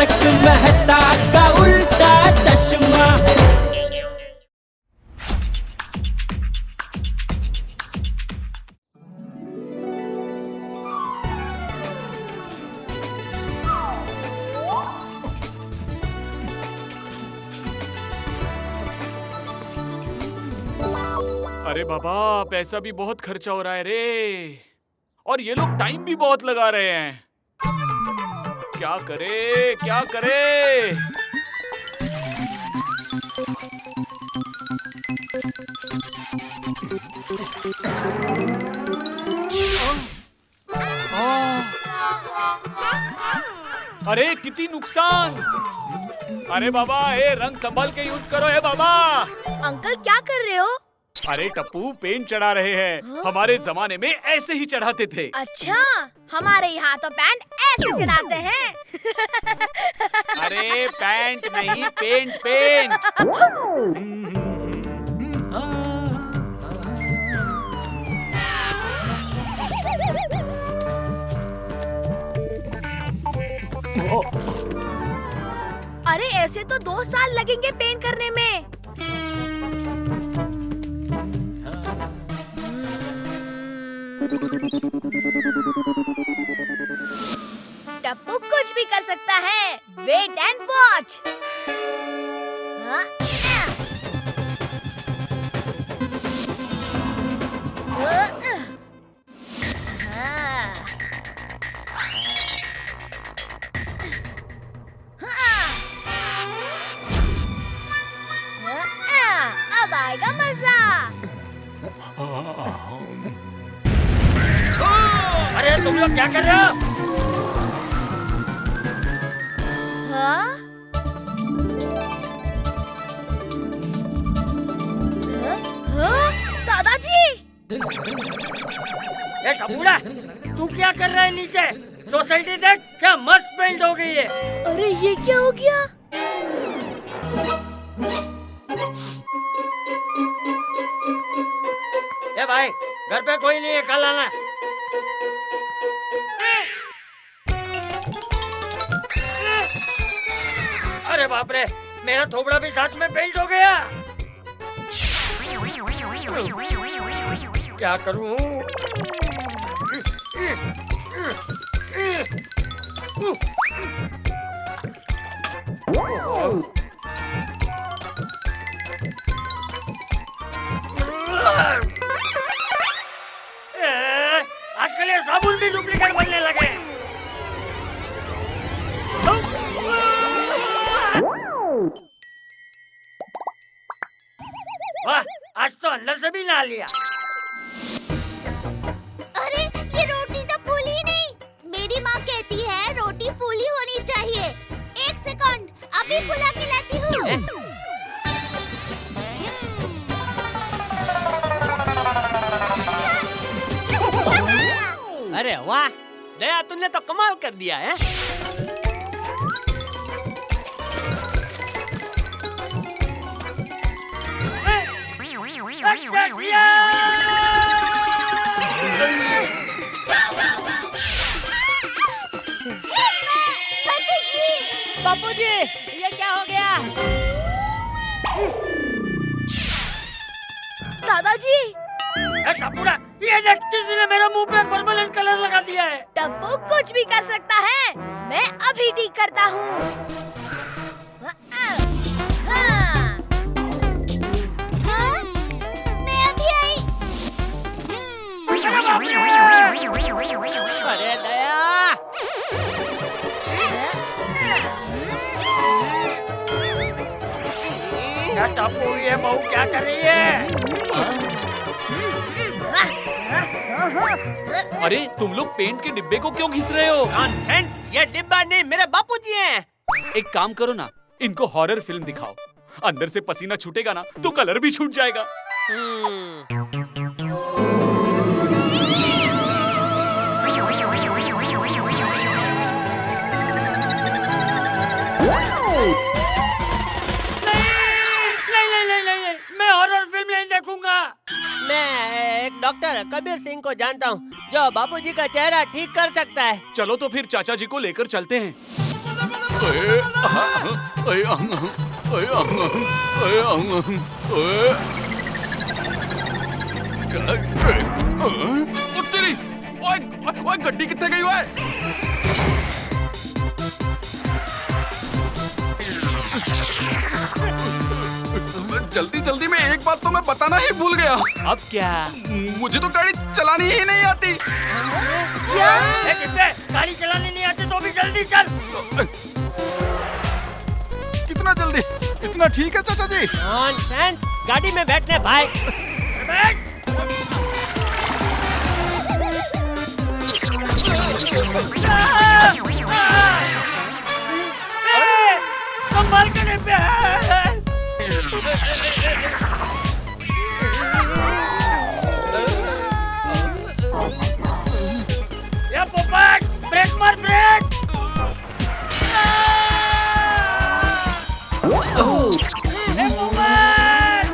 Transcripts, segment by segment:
तारक मेहता का उल्टा चश्मा। अरे बाबा, पैसा भी बहुत खर्चा हो रहा है रे, और ये लोग टाइम भी बहुत लगा रहे हैं। क्या करे क्या करे? अरे कितनी नुकसान! अरे बाबा, ए रंग संभल के यूज करो है बाबा। अंकल क्या कर रहे हो? अरे टप्पू, पेंट चढ़ा रहे हैं। हमारे जमाने में ऐसे ही चढ़ाते थे। अच्छा, हमारे यहाँ तो पैंट ऐसे चढ़ाते हैं। अरे पैंट नहीं, पेंट पेंट। अरे ऐसे तो 2 साल लगेंगे पेंट करने में। टप्पू कुछ भी कर सकता है। Wait and watch. अब आएगा मजा। अरे तुम लोग क्या कर रहे हो? हाँ? हाँ? दादाजी! ये कपूरा, तू क्या कर रहा है नीचे? सोसाइटी देख, क्या मस्त पेंट हो गई है। अरे ये क्या हो गया? ए भाई, घर पे कोई नहीं है, कल आना। अरे बाप रे, मेरा थोबड़ा भी साथ में पेंट हो गया। क्या करूं? आजकल ये साबुन भी डुप्लीकेट बनने लगे। वाह, आज तो अंदर से भी नहा लिया। अरे ये रोटी तो फूली नहीं। मेरी माँ कहती है रोटी फूली होनी चाहिए। 1 सेकंड, अभी फुला के लाती हूँ। अरे वाह दया, तूने तो कमाल कर दिया है। अच्छा किया। बापूजी, ये क्या हो गया? दादाजी! टप्पूड़ा, ये देख, किसी ने मेरे मुंह पे परमानेंट कलर लगा दिया है। टप्पू कुछ भी कर सकता है। मैं अभी ठीक करता हूँ। मैं अभी आई। अरे दया, क्या टप्पू, ये बहू क्या कर रही है? अरे तुम लोग पेंट के डिब्बे को क्यों घिस रहे हो? नॉनसेंस, ये डिब्बा नहीं, मेरे बापूजी हैं। एक काम करो ना, इनको हॉरर फिल्म दिखाओ। अंदर से पसीना छूटेगा ना तो कलर भी छूट जाएगा। नहीं, मैं हॉरर फिल्म नहीं देखूंगा। मैं एक डॉक्टर कबीर सिंह को जानता हूँ जो बापूजी का चेहरा ठीक कर सकता है। चलो तो फिर चाचा जी को लेकर चलते हैं। तेरी ओए ओए गड्डी कितने गई हुआ है? जल्दी जल्दी में एक बात तो मैं बताना ही भूल गया। अब क्या? मुझे तो गाड़ी चलानी ही नहीं आती। गाड़ी चलाने नहीं आती तो भी जल्दी चल। कितना जल्दी? इतना ठीक है चाचा जी? नॉनसेंस, गाड़ी में बैठने भाई। बैठ। संभाल के नहीं बैठ। ये पोपट, ब्रेक मार ब्रेक। ए पोपट।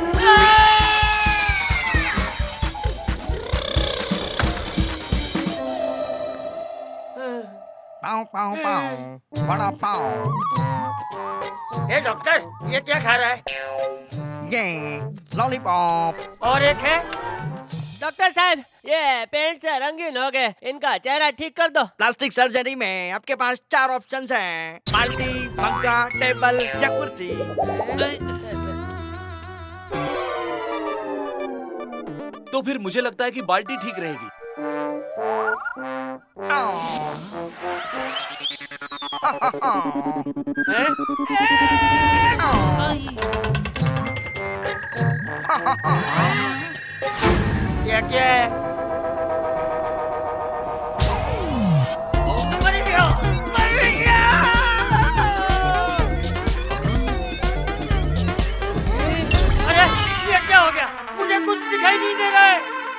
पाँव पाँव पाँव बड़ा पाँव। ए डॉक्टर, ये क्या खा रहा है? ये लॉलीपॉप। और एक है डॉक्टर साहब, ये पेंट से रंगीन हो गए, इनका चेहरा ठीक कर दो। प्लास्टिक सर्जरी में आपके पास 4 ऑप्शंस हैं, बाल्टी, पंखा, टेबल या कुर्सी। तो फिर मुझे लगता है कि बाल्टी ठीक रहेगी। ये क्या है? मर गया, मर गया। अरे ये क्या हो गया? मुझे कुछ दिखाई नहीं दे रहा है।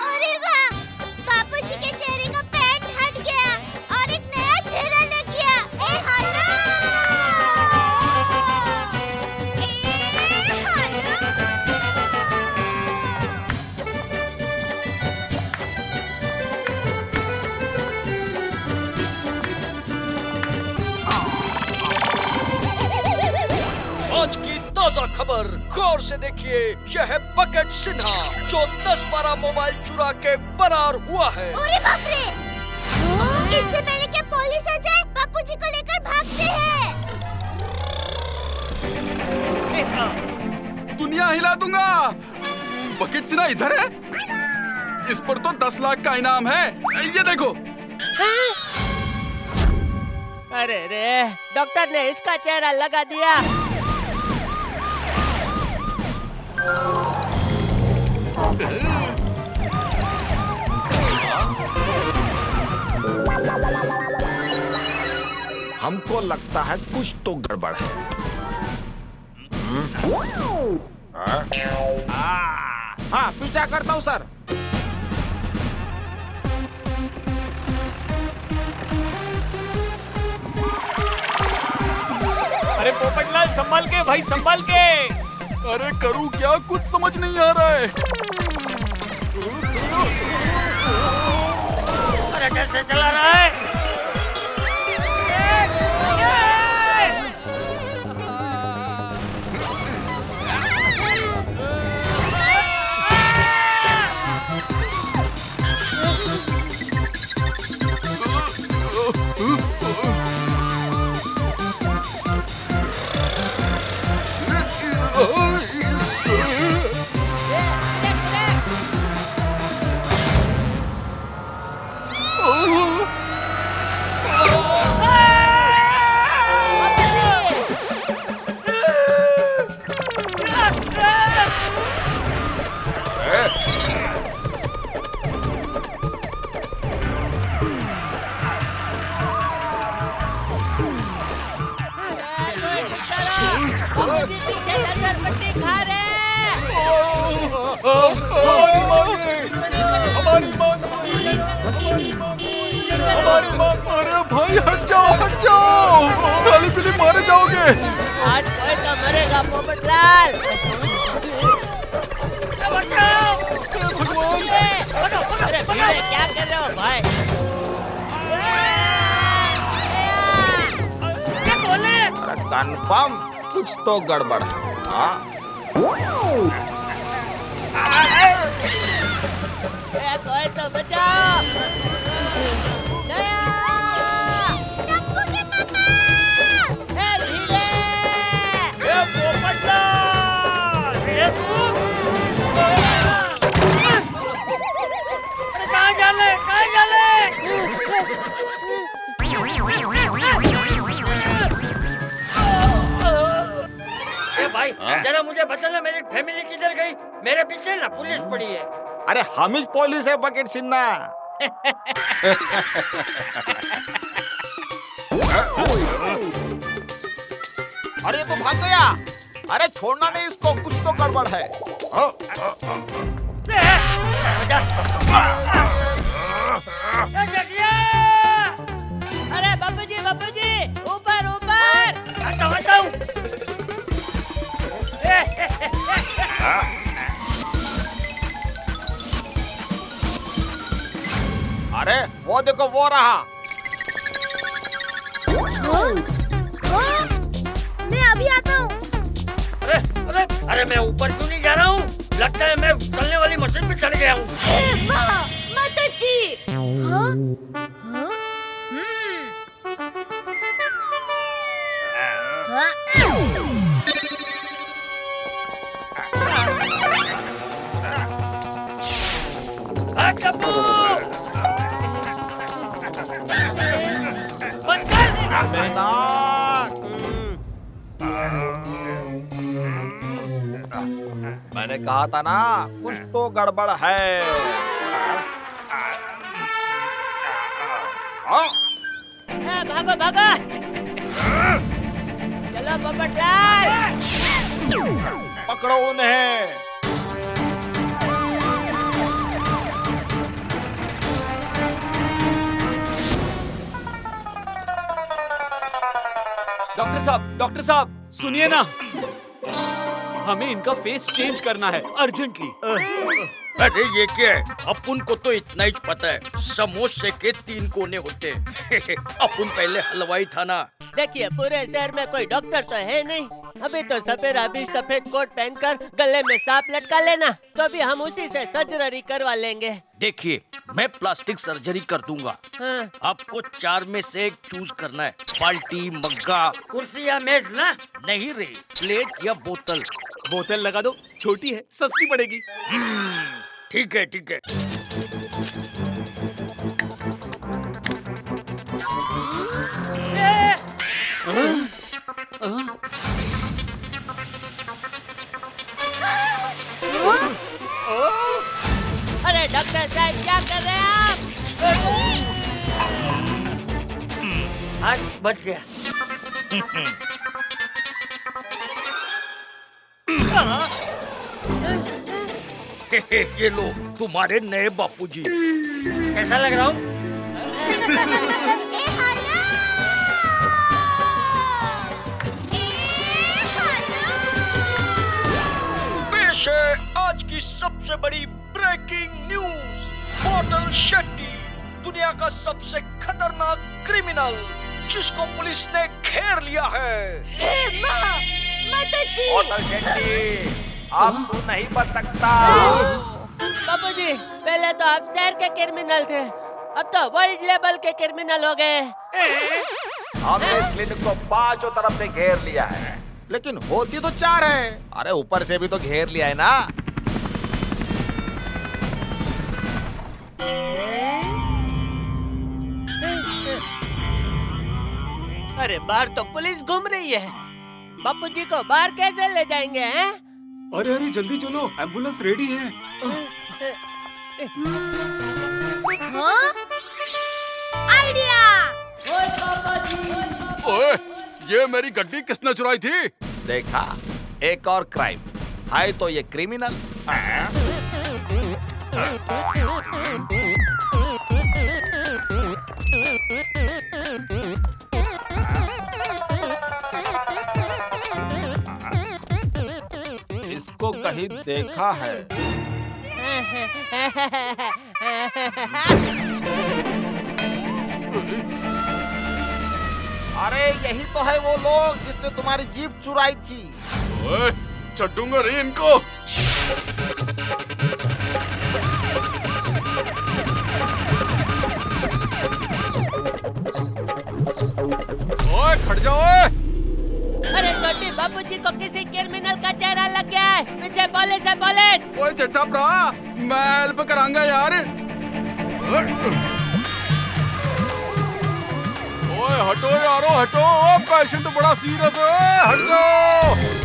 अरे वाह, बापूजी के चेहरे का पैंट हट गया और एक नया चेहरा लग गया। ए हेलो, ए हेलो। आज की ताजा खबर, गौर से देखिए। यह है बकेट सिन्हा, जो 10-12 मोबाइल चुरा के फरार हुआ है। अरे बाप रे! इससे पहले कि पुलिस आ जाए, बापूजी को लेकर भागते हैं। दुनिया हिला दूंगा। बकेट सिन्हा इधर है? इस पर तो 10 लाख का इनाम है। ये देखो। अरे रे, डॉक्टर ने इसका चेहरा लगा दिया। हमको लगता है कुछ तो गड़बड़ है। हाँ, पीछा करता हूँ सर। अरे पोपटलाल संभाल के भाई, संभाल के। अरे करूं क्या, कुछ समझ नहीं आ रहा है। अरे कैसे चला रहा है? बापूजी पीछे लसरपट्टी खा रहे हैं। अरे भाई हट जाओ, खाली पीली मारे जाओगे। आज कोई तो मरेगा पोपटलाल। बचाओ! अरे भीड़े, क्या कर रहे हो भाई? क्या बोले? कंफर्म कुछ तो गड़बड़ है। हाँ? कोई तो बचाओ। टप्पू के पापा! कहाँ जाले? ए भाई, जरा मुझे बताना मेरी फैमिली किधर गई? मेरे पीछे ना पुलिस पड़ी है। अरे हम ही पुलिस है बकेट सिन्हा। अरे ये तो भाग गया। अरे छोड़ना नहीं इसको, कुछ तो गड़बड़ है। अरे बापूजी, ऊपर ऊपर। हटाओ। अरे वो देखो, वो रहा। मैं अभी आता हूँ। अरे मैं ऊपर क्यों नहीं जा रहा हूँ? लगता है मैं चलने वाली मशीन पे चढ़ गया हूँ। माताजी। हाँ? बंद कर। मैंने कहा था ना, कुछ तो गड़बड़ है। भागो। चलो पोपटलाल। पकड़ो उन्हें। डॉक्टर साहब सुनिए ना, हमें इनका फेस चेंज करना है अर्जेंटली। अरे ये क्या है? अपन को तो इतना ही पता है, समोसे के 3 कोने होते हैं। अपन पहले हलवाई था ना। देखिए, पूरे शहर में कोई डॉक्टर तो है नहीं। अभी तो सफेद कोट पहनकर गले में सांप लटका लेना, तो भी हम उसी से सर्जरी करवा लेंगे। देखिए, मैं प्लास्टिक सर्जरी कर दूंगा। हाँ। आपको 4 में से एक चूज करना है। बाल्टी, मग्गा, कुर्सी या मेज ना? नहीं रे, प्लेट या बोतल। बोतल लगा दो, छोटी है, सस्ती पड़ेगी। ठीक है। अरे डॉक्टर साहब, क्या कर रहे हैं आप? आज बच गया। ये लो तुम्हारे नए बापूजी। कैसा लग रहा हूँ? पेश है आज की सबसे बड़ी ब्रेकिंग न्यूज। बॉटल शेट्टी, दुनिया का सबसे खतरनाक क्रिमिनल, जिसको पुलिस ने घेर लिया है। माताजी। बॉटल शेट्टी, आप तो नहीं बच सकता। बापूजी, पहले तो आप शहर के क्रिमिनल थे, अब तो वर्ल्ड लेवल के क्रिमिनल हो गए। हमने इस क्लिनिक को 5 तरफ से घेर लिया है, लेकिन होती तो 4 है। अरे ऊपर से भी तो घेर लिया है ना। अरे बाहर तो पुलिस घूम रही है, बापूजी को बाहर कैसे ले जाएंगे हैं? अरे जल्दी चलो, एम्बुलेंस रेडी है। हाँ? आइडिया। ओए, ये मेरी गड्डी किसने चुराई थी? देखा, एक और क्राइम है तो ये क्रिमिनल। इसको कहीं देखा है। अरे यही तो है वो लोग जिसने तुम्हारी जीप चुराई थी। ओए, चटूंगा रे इनको। ओए, खड़ जाओ ओए। अरे छोटी बापूजी को किसी क्रिमिनल का चेहरा लग गया है। पीछे पुलिस है, पुलिस। ओए चट्टा भरा, मैं हेल्प करांगा यार। ओए हटो यारो हटो, पेशेंट बड़ा सीरियस है, हट जाओ।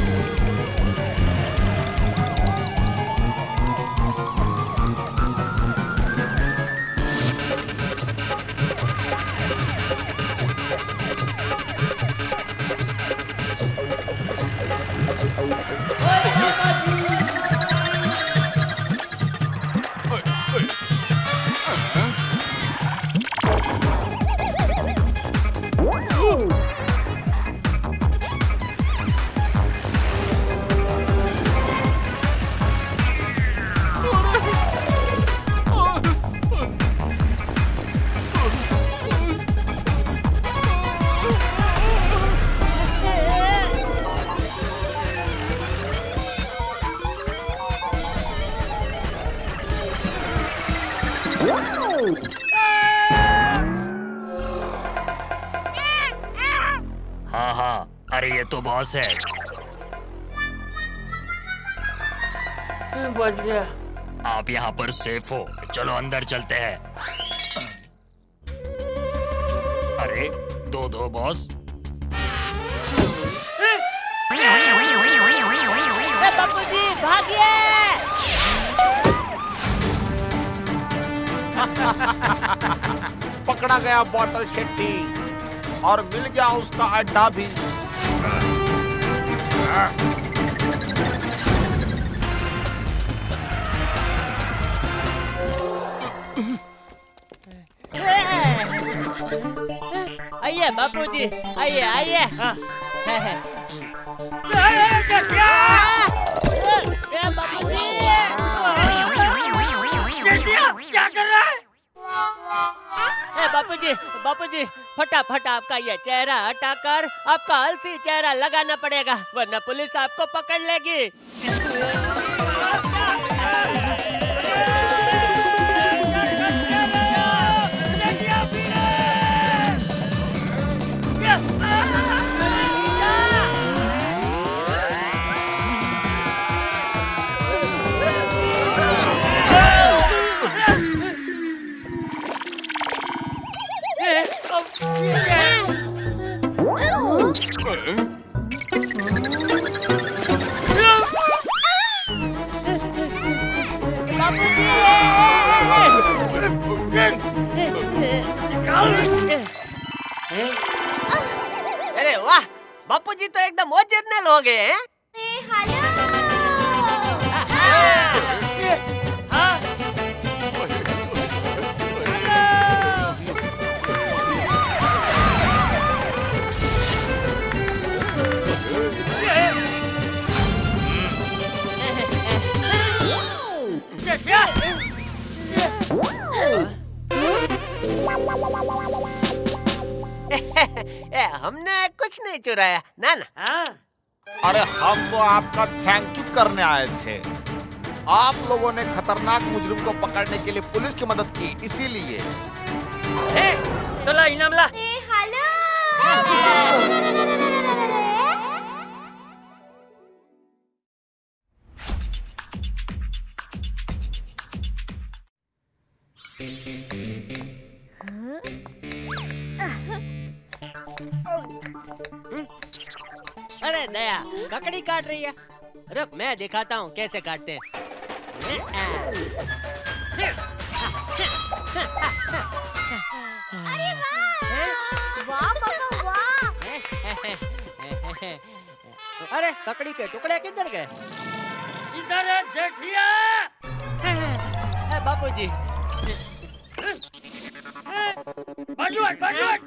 हाँ हाँ, अरे ये तो बॉस है। बच गया। आप यहाँ पर सेफ हो, चलो अंदर चलते हैं। अरे दो बॉस। बापूजी भागिए। पकड़ा गया बॉटल शेट्टी और मिल गया उसका अड्डा भी। आइए बापूजी, आइए आइए। बापूजी क्या कर रहा है? बापूजी, बापूजी फटाफट आपका ये चेहरा हटाकर आपका अलसी चेहरा लगाना पड़ेगा, वरना पुलिस आपको पकड़ लेगी। अरे वाह, बापूजी तो एकदम ओरिजिनल हो गए हैं। हमने कुछ नहीं चुराया ना ना। अरे हम तो आपका थैंक यू करने आए थे। आप लोगों ने खतरनाक मुजरिम को पकड़ने के लिए पुलिस की मदद की, इसीलिए। तो ला इनाम ला। अरे दया ककड़ी काट रही है, रुक मैं दिखाता हूँ कैसे काटते हैं। अरे वाह पापा वाह। अरे ककड़ी के टुकड़े किधर गए? इधर है जेठिया। बापूजी बाजू हट, बाजू हट।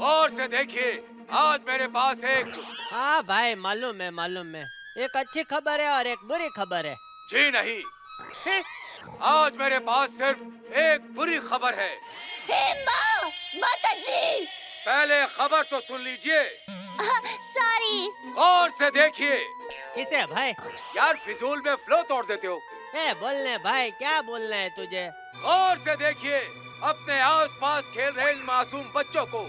और से देखिए, आज मेरे पास एक। हाँ भाई मालूम है, एक अच्छी खबर है और एक बुरी खबर है। जी नहीं, आज मेरे पास सिर्फ एक बुरी खबर है। हे माँ, माता जी, पहले खबर तो सुन लीजिए। सॉरी। गौर से देखिए। किसे भाई? यार फिजूल में फ्लो तोड़ देते हो। बोलने भाई, क्या बोलना है तुझे? गौर से देखिए अपने आसपास खेल रहे इन मासूम बच्चों को।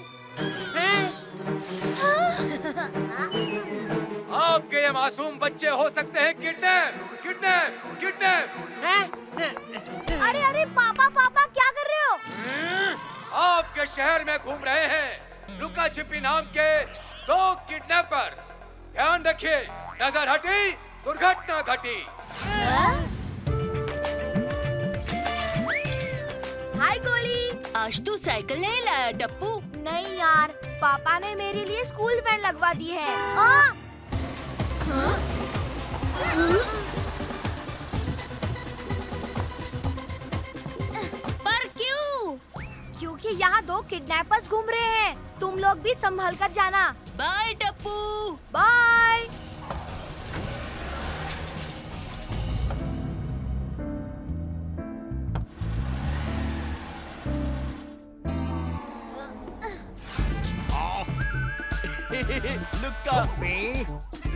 आपके ये मासूम बच्चे हो सकते हैं किडनैप, किडनैप, किडनैप। अरे अरे पापा पापा क्या कर रहे हो? आपके शहर में घूम रहे हैं लुका छिपी नाम के 2 किडनैपर। ध्यान रखिए, नजर हटी दुर्घटना घटी। हाय गोली। आज तू साइकिल नहीं लाया टप्पू? नहीं यार, पापा ने मेरे लिए स्कूल वैन लगवा दी है। पर क्यों? क्योंकि यहाँ 2 किडनैपर्स घूम रहे हैं। तुम लोग भी संभल कर जाना। बाय टप्पू। बाय। लुक्का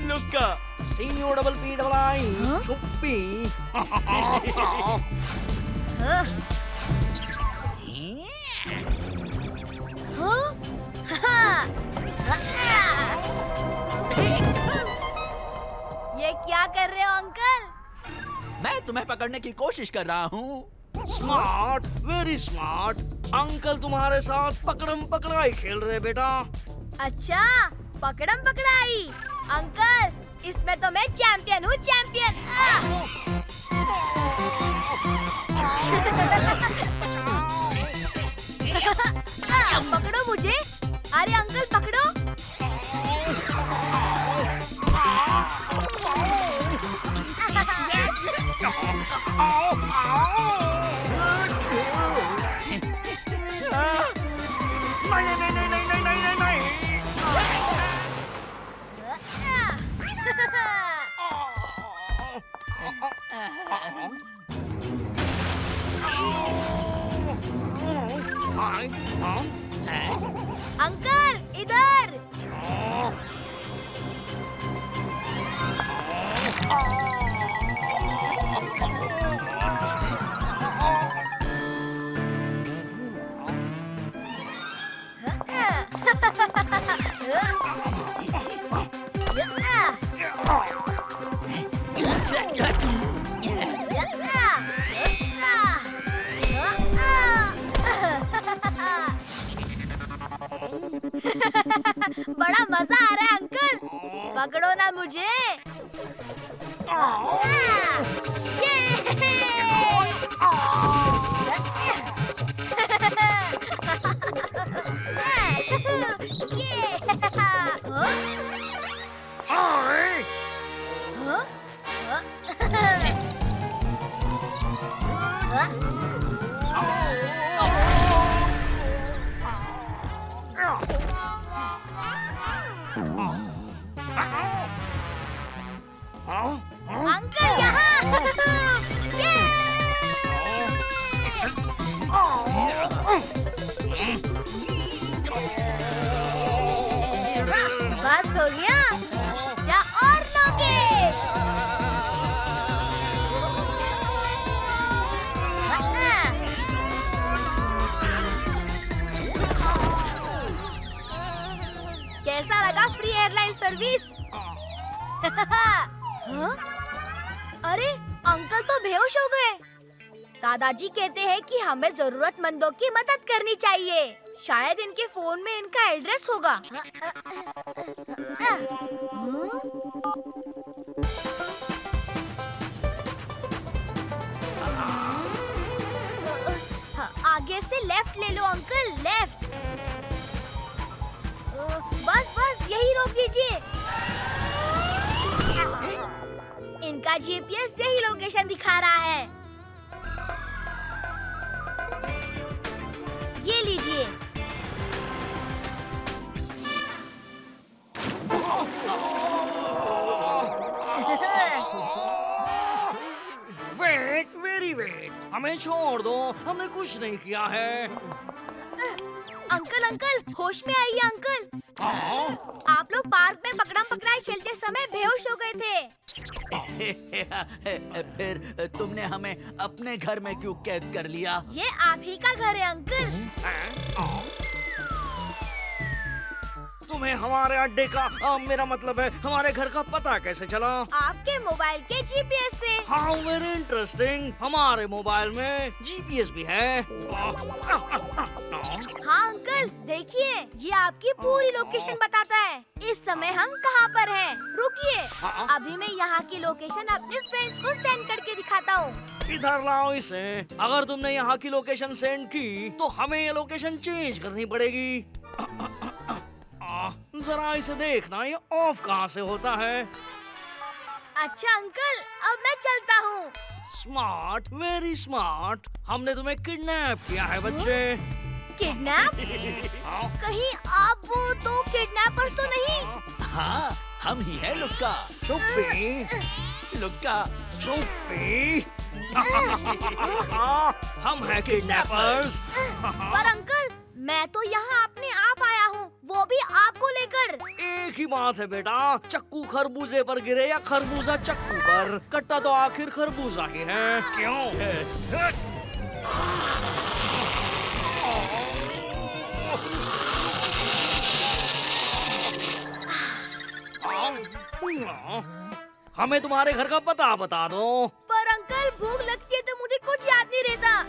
लुक्का COPPI चुप्पी। ये क्या कर रहे हो अंकल? मैं तुम्हें पकड़ने की कोशिश कर रहा हूँ। Smart, very smart. अंकल तुम्हारे साथ पकड़म पकड़ाई खेल रहे बेटा। अच्छा, पकड़म पकड़ाई। अंकल, इसमें तो मैं चैंपियन हूँ, चैंपियन। पकड़ो मुझे। अरे अंकल पकड़ो। अंकल इधर। बड़ा मजा आ रहा है अंकल। पकड़ो ना मुझे। अंकल यहाँ। बस हो गया, क्या और लोगे? कैसा लगा फ्री एयरलाइन सर्विस? हाँ? अरे अंकल तो बेहोश हो गए। दादाजी कहते हैं कि हमें जरूरतमंदों की मदद करनी चाहिए। शायद इनके फोन में इनका एड्रेस होगा। आगे से लेफ्ट ले लो अंकल, लेफ्ट। बस बस यही रोक दीजिए। इनका जीपीएस यही लोकेशन दिखा रहा है। ये लीजिए। Wait, very wait. हमें छोड़ दो, हमने कुछ नहीं किया है। अंकल अंकल होश में आइए अंकल। आप लोग पार्क में पकड़म पकड़ाई खेलते समय बेहोश हो गए थे। फिर तुमने हमें अपने घर में क्यों कैद कर लिया? ये आप ही का घर है अंकल। तुम्हें हमारे अड्डे का मेरा मतलब है हमारे घर का पता कैसे चला? आपके मोबाइल के जीपीएस से। How very interesting. हमारे मोबाइल में जीपीएस भी है। हाँ अंकल देखिए, ये आपकी पूरी लोकेशन बताता है। इस समय हम कहाँ पर हैं। रुकिए, अभी मैं यहाँ की लोकेशन अपने फ्रेंड्स को सेंड करके दिखाता हूँ। इधर लाओ इसे। अगर तुमने यहाँ की लोकेशन सेंड की तो हमें ये लोकेशन चेंज करनी पड़ेगी। जरा इसे देखना, ये ऑफ कहाँ से होता है। अच्छा अंकल, अब मैं चलता हूँ। Smart, very smart. हमने तुम्हें किडनैप किया है बच्चे। किडनैप? कहीं आप वो दो किडनैपर्स तो नहीं? हाँ, हम ही है लुक्का। चुप्पी। लुक्का। चुप्पी। हम हैं किडनैपर्स। पर अंकल, मैं तो यहाँ अपने आप आया हूँ, वो भी आपको लेकर। एक ही बात है बेटा, चक्कू खरबूजे पर गिरे या खरबूजा चक्कू पर, कट्टा तो आखिर खरबूजा ही है। क्यों? हमें तुम्हारे घर का पता बता दो। पर अंकल, भूख लगती है तो मुझे कुछ याद नहीं रहता।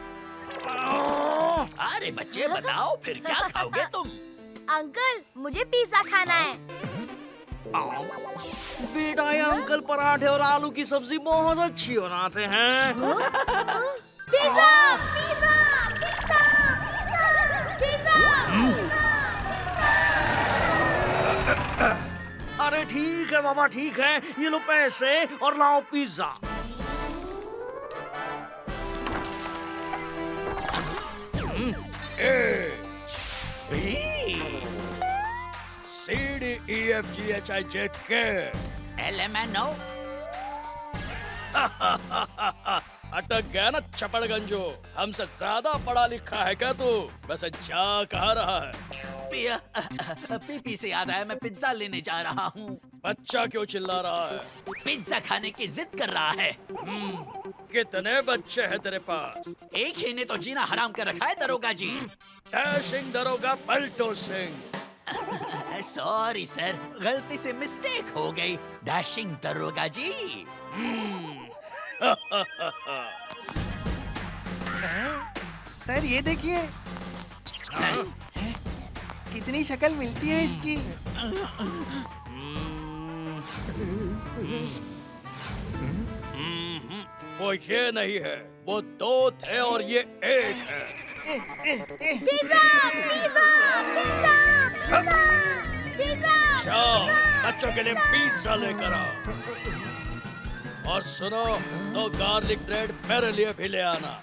अरे बच्चे बताओ, फिर क्या खाओगे तुम? अंकल, मुझे पिज्जा खाना है। बेटा, ये अंकल पराठे और आलू की सब्जी बहुत अच्छी बनाते हैं। Pizza, pizza, pizza, pizza, pizza. अरे ठीक है बाबा, ठीक है, ये लो पैसे और लाओ पिज्जा। CDEFGHIJK LMNO। अटक गया ना चपड़गंजो। हमसे ज्यादा पढ़ा लिखा है क्या तू? वैसे जा कहाँ रहा है? पीपी से याद आया, मैं पिज्जा लेने जा रहा हूँ। बच्चा क्यों चिल्ला रहा है? पिज्जा खाने की जिद कर रहा है। कितने बच्चे हैं तेरे पास? एक ही ने तो जीना हराम कर रखा है दरोगा जी। डैशिंग दरोगा पलटू सिंह। सॉरी सर, गलती से मिस्टेक हो गई। डैशिंग दरोगा जी। सर ये देखिए, कितनी शक्ल मिलती है इसकी। वो ये नहीं है, वो दो थे और ये एक है। Pizza, pizza, pizza, pizza, pizza. जाओ, बच्चों के लिए पिज्जा लेकर आओ। और सुनो, तो गार्लिक ब्रेड मेरे लिए भी ले आना।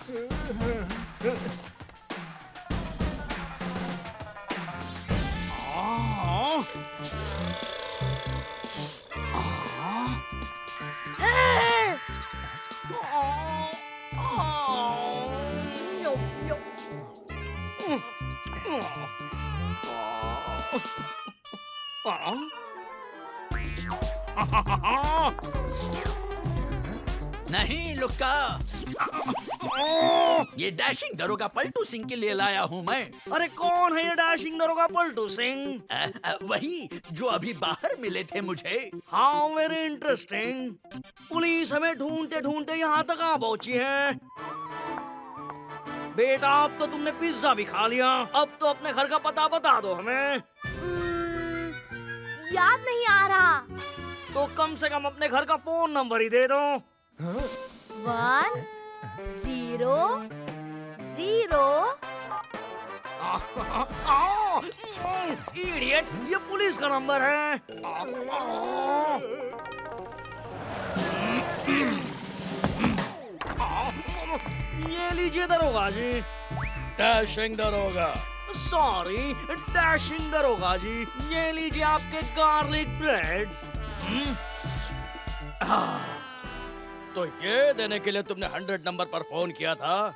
नहीं लुक्का, ये डैशिंग दरोगा पलटू सिंह के लिए लाया हूँ मैं। अरे कौन है ये डैशिंग दरोगा पलटू सिंह? वही जो अभी बाहर मिले थे मुझे। How very interesting. पुलिस हमें ढूंढते ढूंढते यहाँ तक आ पहुंची है। बेटा, अब तो तुमने पिज्जा भी खा लिया, अब तो अपने घर का पता बता दो हमें। याद नहीं आ रहा। तो कम से कम अपने घर का फोन नंबर ही दे दो। 1 0 0। इडियट, ये पुलिस का नंबर है। ये लीजिए दरोगा जी। डैशिंग दरोगा। सॉरी, डैशिंग दरोगा जी, ये लीजिए आपके गार्लिक ब्रेड। तो ये देने के लिए तुमने 100 नंबर पर फोन किया था?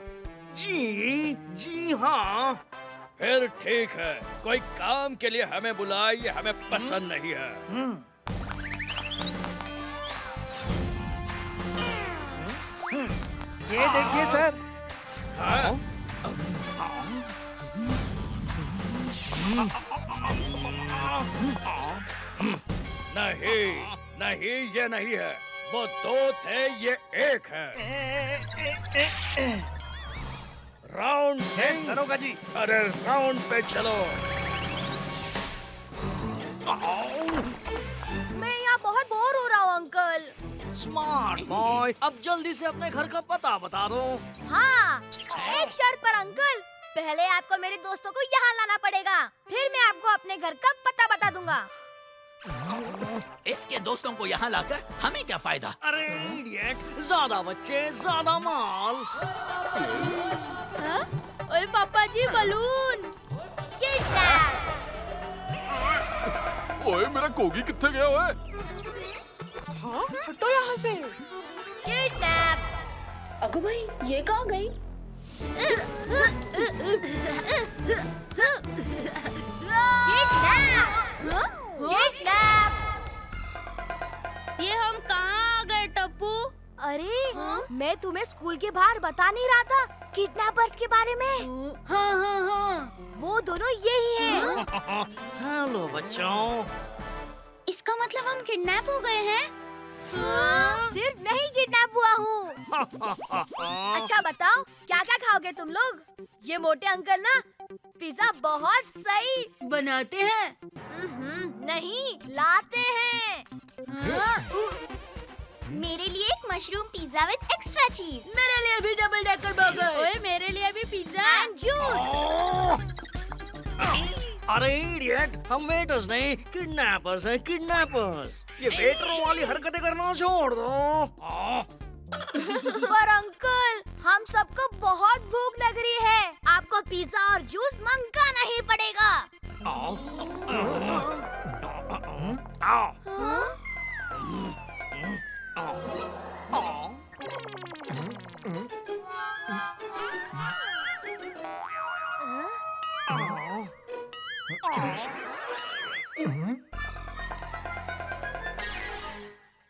जी हाँ। फिर ठीक है, कोई काम के लिए हमें बुलाए ये हमें पसंद नहीं है। ये देखिए सर। हाँ? नहीं नहीं, ये नहीं है, वो दो थे, ये एक है। राउंड सिंह। दरोगा जी। अरे राउंड पे चलो। मैं यहाँ बहुत बोर हो रहा हूँ अंकल। स्मार्ट बॉय, अब जल्दी से अपने घर का पता बता दो। हाँ, एक शर्त पर अंकल। पहले आपको मेरे दोस्तों को यहाँ लाना पड़ेगा, फिर मैं आपको अपने घर का पता बता दूंगा। इसके दोस्तों को यहाँ लाकर हमें क्या फायदा? अरे इडियट, ज्यादा बच्चे ज्यादा माल। ओए पापा जी, बलून। किडनैप। ओए मेरा कोगी कितने गया ओए? हटो यहाँ से। किडनैप। अगो भाई, ये कहाँ गई? किडनैप। ये हम कहाँ आ गए टप्पू? अरे मैं तुम्हें स्कूल के बाहर बता नहीं रहा था किडनैपर्स के बारे में? हाँ। वो दोनों यही हैं। हेलो बच्चों। इसका मतलब हम किडनैप हो गए हैं? सिर्फ मैं ही किडनैप हुआ हूँ। अच्छा बताओ, क्या क्या खाओगे तुम लोग? ये मोटे अंकल ना पिज्जा बहुत सही बनाते हैं। नहीं, लाते हैं। मेरे लिए एक मशरूम पिज्जा विद एक्स्ट्रा चीज। मेरे लिए भी डबल डेकर बर्गर। ओए, मेरे लिए भी पिज्जा एंड जूस। अरे इडियट, हम वेटर्स नहीं किडनैपर्स हैं, किडनैपर्स। ये वेटरों वाली हरकतें करना छोड़ दो। पर अंकल, हम सबको बहुत भूख लग रही है। आपको पिज्जा और जूस मंगाना ही पड़ेगा।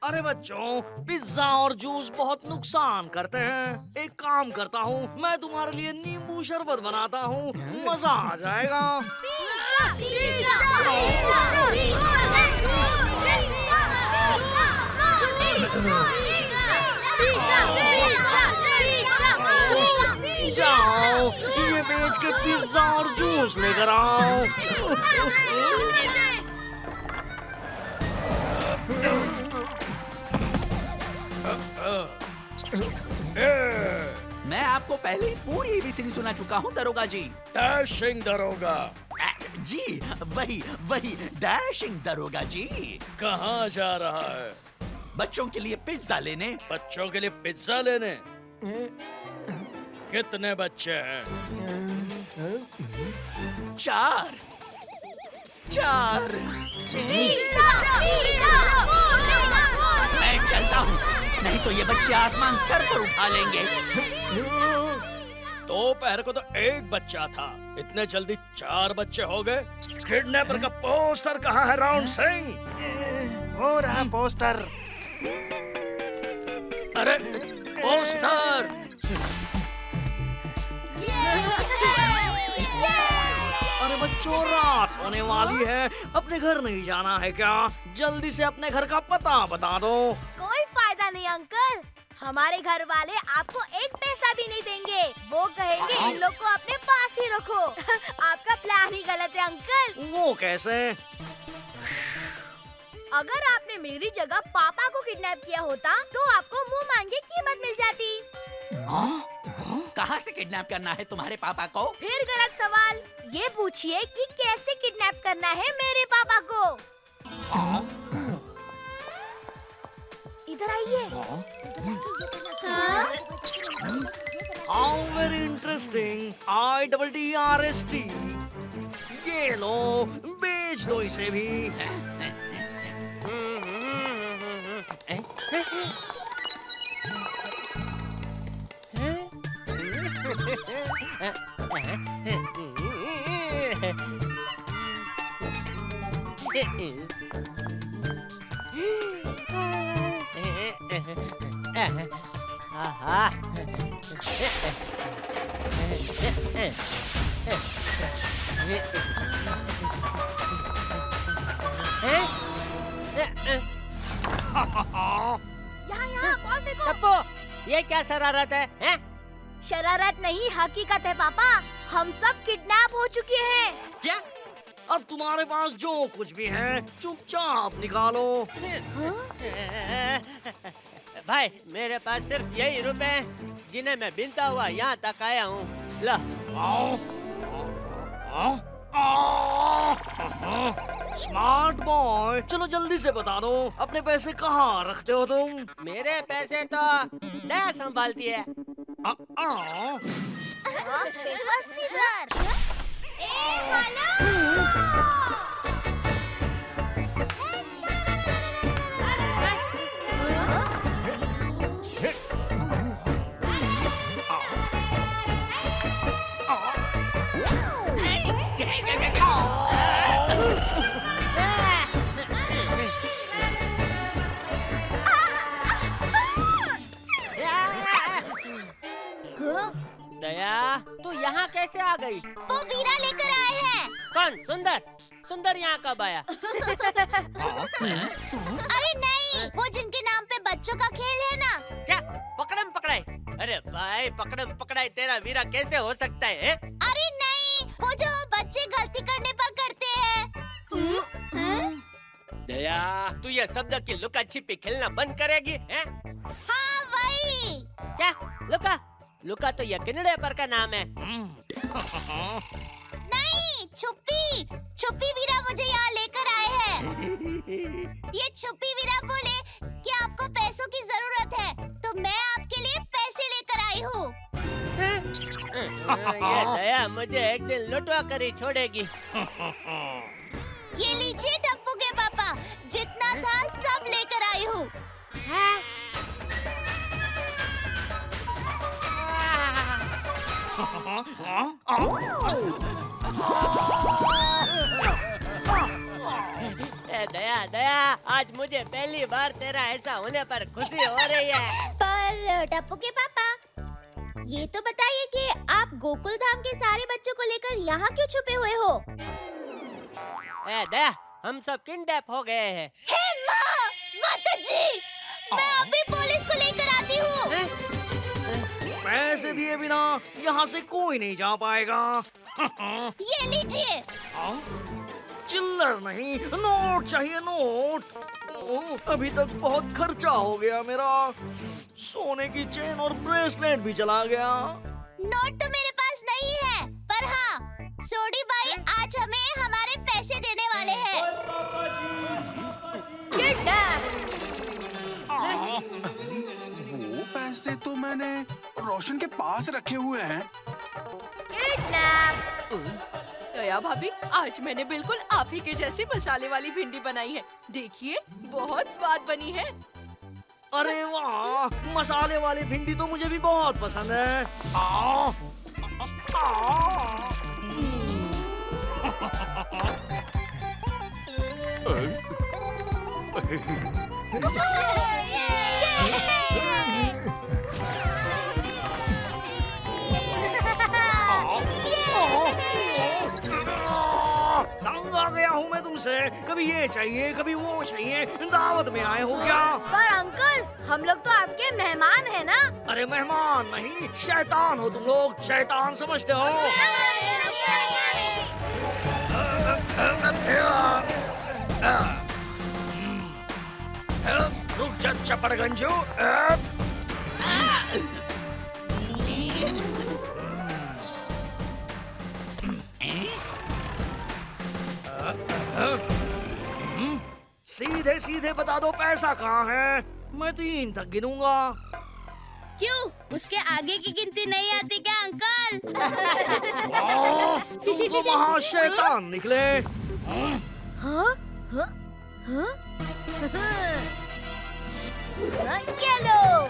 अरे बच्चों, पिज्जा और जूस बहुत नुकसान करते हैं। एक काम करता हूँ, मैं तुम्हारे लिए नींबू शरबत बनाता हूँ, मजा आ जाएगा। जाओ, ये बेच के पिज्जा और जूस लेकर आओ। मैं आपको पहले ही पूरी एबीसीडी सुना चुका हूँ दरोगा जी। डैशिंग दरोगा। जी वही डैशिंग दरोगा जी। कहाँ जा रहा है? बच्चों के लिए पिज्जा लेने। बच्चों के लिए पिज्जा लेने? कितने बच्चे हैं? 4। मैं चलता हूँ, नहीं तो ये बच्चे आसमान सर पर उठा लेंगे। दोपहर को तो एक बच्चा था, इतने जल्दी 4 बच्चे हो गए। किडनैपर का पोस्टर कहाँ है राउंड सिंह? हो रहा पोस्टर। अरे पोस्टर! अरे बच्चों, रात होने वाली है, अपने घर नहीं जाना है क्या? जल्दी से अपने घर का पता बता दो। कोई फायदा नहीं अंकल, हमारे घर वाले आपको एक पैसा भी नहीं देंगे। वो कहेंगे इन लोग को अपने पास ही रखो। आपका प्लान ही गलत है अंकल। वो कैसे? अगर आपने मेरी जगह पापा को किडनैप किया होता तो आपको मुंह मांगे कीमत मिल जाती। कहाँ से किडनैप करना है तुम्हारे पापा को? फिर गलत सवाल। ये पूछिए कि कैसे किडनैप करना है मेरे पापा को। इधर आइए। Very interesting. IDDRST। ये लो, बेच दो इसे भी। आहा। यहाँ बॉल फेंको। टप्पू, ये क्या शरारत है? हैं? शरारत नहीं, हकीकत है पापा। हम सब किडनैप हो चुके हैं। क्या? अब तुम्हारे पास जो कुछ भी है चुपचाप निकालो। भाई, मेरे पास सिर्फ यही रुपए हैं जिन्हें मैं बिनता हुआ यहाँ तक आया हूँ। लो। स्मार्ट बॉय, चलो जल्दी से बता दो, अपने पैसे कहाँ रखते हो तुम? मेरे पैसे तो दया संभालती है। सीजर। दया, तू यहाँ कैसे आ गई? वो वीरा लेकर आए हैं। कौन? सुंदर? सुंदर यहाँ कब आया? अरे नहीं, वो जिनके नाम पे बच्चों का खेल है ना। क्या? पकड़म पकड़ाई? अरे भाई, पकड़म पकड़ाई तेरा वीरा कैसे हो सकता है? अरे नहीं, वो जो बच्चे गलती करने पर करते हैं। दया, तू ये शब्द की लुका छिपी खेलना बंद करेगी? हैं? हाँ वही। क्या? लुका? लुका तो ये किनड़े पर का नाम है। नहीं, छुपी। छुपी वीरा मुझे यहाँ लेकर आए हैं। ये छुपी वीरा बोले कि आपको पैसों की जरूरत है, तो मैं आपके लिए पैसे लेकर आई हूँ। ये दया मुझे एक दिन लुटवा कर ही छोड़ेगी। ये लीजिए टप्पू के पापा, जितना था सब लेकर आई हूँ। दया दया, आज मुझे पहली बार तेरा ऐसा होने पर खुशी हो रही है। पर टप्पू के पापा, ये तो बताइए कि आप गोकुल धाम के सारे बच्चों को लेकर यहाँ क्यों छुपे हुए हो? दया, हम सब किडनैप हो गए हैं। हे माँ, माता जी, मैं अभी पुलिस को लेकर आती हूँ। पैसे दिए बिना यहाँ से कोई नहीं जा पाएगा। ये लीजिए। चिल्लर नहीं, नोट चाहिए, नोट। अभी तक बहुत खर्चा हो गया मेरा। सोने की चेन और ब्रेसलेट भी चला गया। नोट तो मेरे पास नहीं है, पर हाँ, सोडी भाई आज हमें हमारे पैसे देने वाले हैं। वो पैसे तो मैंने रोशन के पास रखे हुए हैं। दया भाभी, आज मैंने बिल्कुल आप ही के जैसी मसाले वाली भिंडी बनाई है। देखिए, बहुत स्वाद बनी है। अरे वाह, मसाले वाली भिंडी तो मुझे भी बहुत पसंद है। तंग आ गया हूँ मैं तुमसे। कभी ये चाहिए, कभी वो चाहिए। दावत में आए हो क्या? पर अंकल, हम लोग तो आपके मेहमान हैं ना। अरे मेहमान नहीं, शैतान हो तुम लोग। शैतान समझते हो? रुक जा चपड़गंजू। सीधे सीधे बता दो पैसा कहाँ है। मैं 3 तक गिनूंगा। क्यों? उसके आगे की गिनती नहीं आती क्या अंकल? तुम तो महा शैतान निकले। हाँ? ये लो।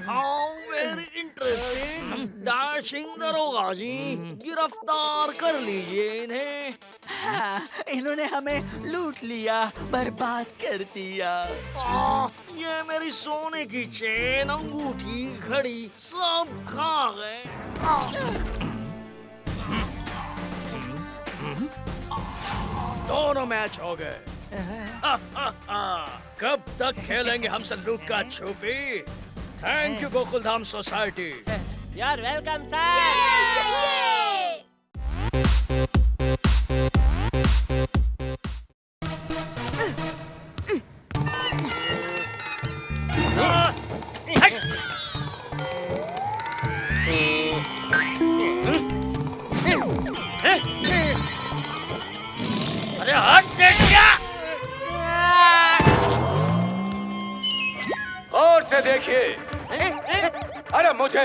How very interesting. डैशिंग दरोगा जी, गिरफ्तार कर लीजिए इन्हें। हाँ, इन्होंने हमें लूट लिया, बर्बाद कर दिया। ये मेरी सोने की चेन, अंगूठी, घड़ी सब खा गए। दोनों मैच हो गए। कब तक खेलेंगे हमसे लुक्का छुपी? Thank you Gokuldham society. यार वेलकम सर। अरे हाथ से क्या? और से देखिए। अरे मुझे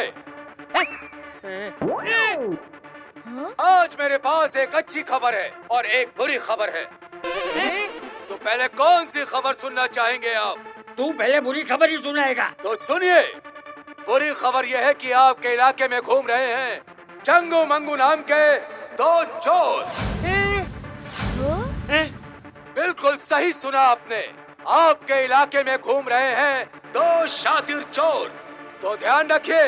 आज मेरे पास एक अच्छी खबर है और एक बुरी खबर है। तो पहले कौन सी खबर सुनना चाहेंगे आप? तू पहले बुरी खबर ही सुनाएगा। तो सुनिए, बुरी खबर यह है कि आपके इलाके में घूम रहे हैं चंगू मंगू नाम के दो चोर। बिल्कुल सही सुना आपने, आपके इलाके में घूम रहे हैं दो शातिर चोर। तो ध्यान रखिए,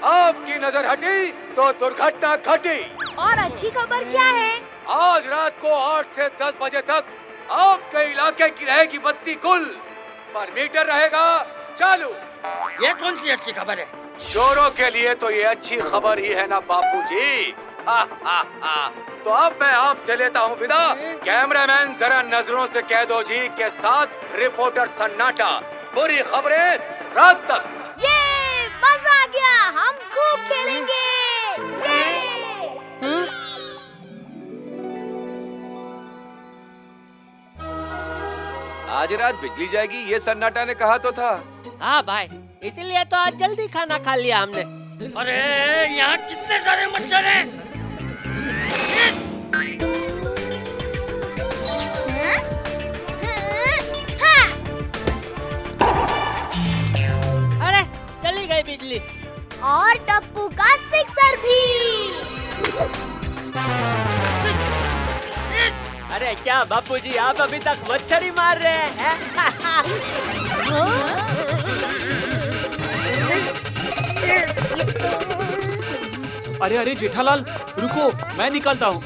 आपकी नजर हटी तो दुर्घटना घटी। और अच्छी खबर क्या है? आज रात को 8 से 10 बजे तक आपके इलाके की रहेगी बत्ती गुल, पर मीटर रहेगा चालू। ये कौन सी अच्छी खबर है? चोरों के लिए तो ये अच्छी खबर ही है ना बापू जी। तो अब मैं आपसे लेता हूँ विदा। कैमरामैन जरा नजरों से कह दो जी के साथ रिपोर्टर सन्नाटा। बुरी खबरें रात तक। ये मजा आ गया, हम खूब खेलेंगे। आज रात बिजली जाएगी, ये सन्नाटा ने कहा तो था। हाँ भाई, इसीलिए तो आज जल्दी खाना खा लिया हमने। अरे यहाँ कितने सारे मच्छर हैं? अरे चली गई बिजली। और टप्पू का सिक्सर भी। अरे क्या बापूजी, आप अभी तक मच्छर ही मार रहे हैं? अरे अरे जेठालाल, रुको, मैं निकालता हूँ।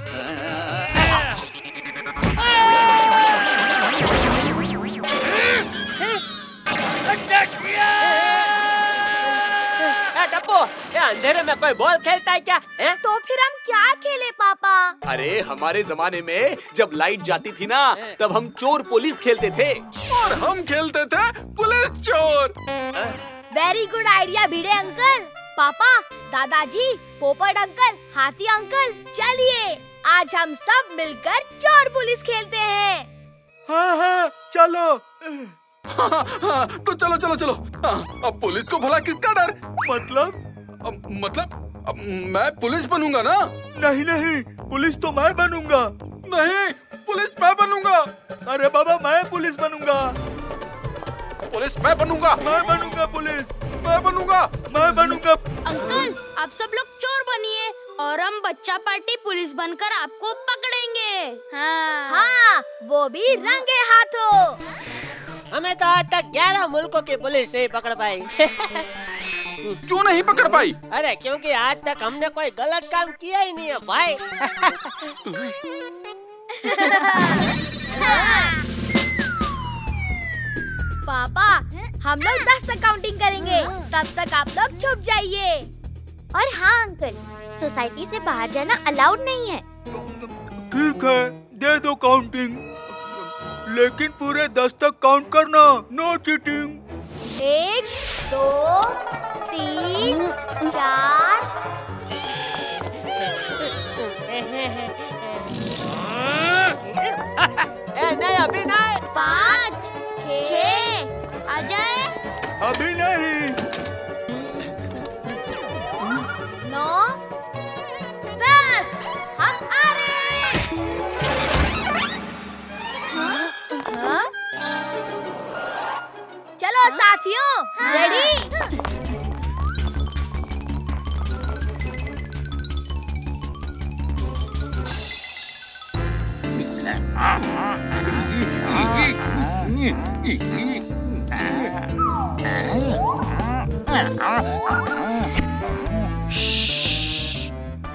टप्पू, ये अंधेरे में कोई बॉल खेलता है क्या? तो फिर हम क्या खेले पापा? अरे हमारे जमाने में जब लाइट जाती थी ना, तब हम चोर पुलिस खेलते थे। और हम खेलते थे पुलिस चोर। वेरी गुड आइडिया भिड़े अंकल। पापा, दादाजी, पोपट अंकल, हाथी अंकल, चलिए आज हम सब मिलकर चोर पुलिस खेलते हैं। हाँ, चलो। हाँ, तो चलो चलो चलो। अब पुलिस को भला किसका डर? मतलब मैं पुलिस बनूंगा ना? नहीं, पुलिस तो मैं बनूंगा। नहीं, पुलिस मैं बनूंगा। अरे बाबा, मैं पुलिस बनूंगा। पुलिस मैं बनूंगा। मैं बनूंगा पुलिस। मैं बनूंगा। मैं बनूंगा। अंकल, आप सब लोग चोर बनिए और हम बच्चा पार्टी पुलिस बनकर आपको पकड़ेंगे। हाँ, वो भी रंगे हाथों। हमें तो आज तक 11 मुल्कों की पुलिस नहीं पकड़ पाई। क्यों नहीं पकड़ पाई? अरे क्योंकि आज तक हमने कोई गलत काम किया ही नहीं है भाई। पापा, हम लोग 10 तक काउंटिंग करेंगे, तब तक आप लोग छुप जाइए। और हाँ अंकल, सोसाइटी से बाहर जाना अलाउड नहीं है। ठीक है, दे दो काउंटिंग, लेकिन पूरे 10 तक काउंट करना, नो चीटिंग। 1, 2, 3, 4। नहीं, अभी नहीं। 5, 6, आ जाए। अभी नहीं। 9, 10, हम आ रहे हैं। चलो साथियों, रेडी?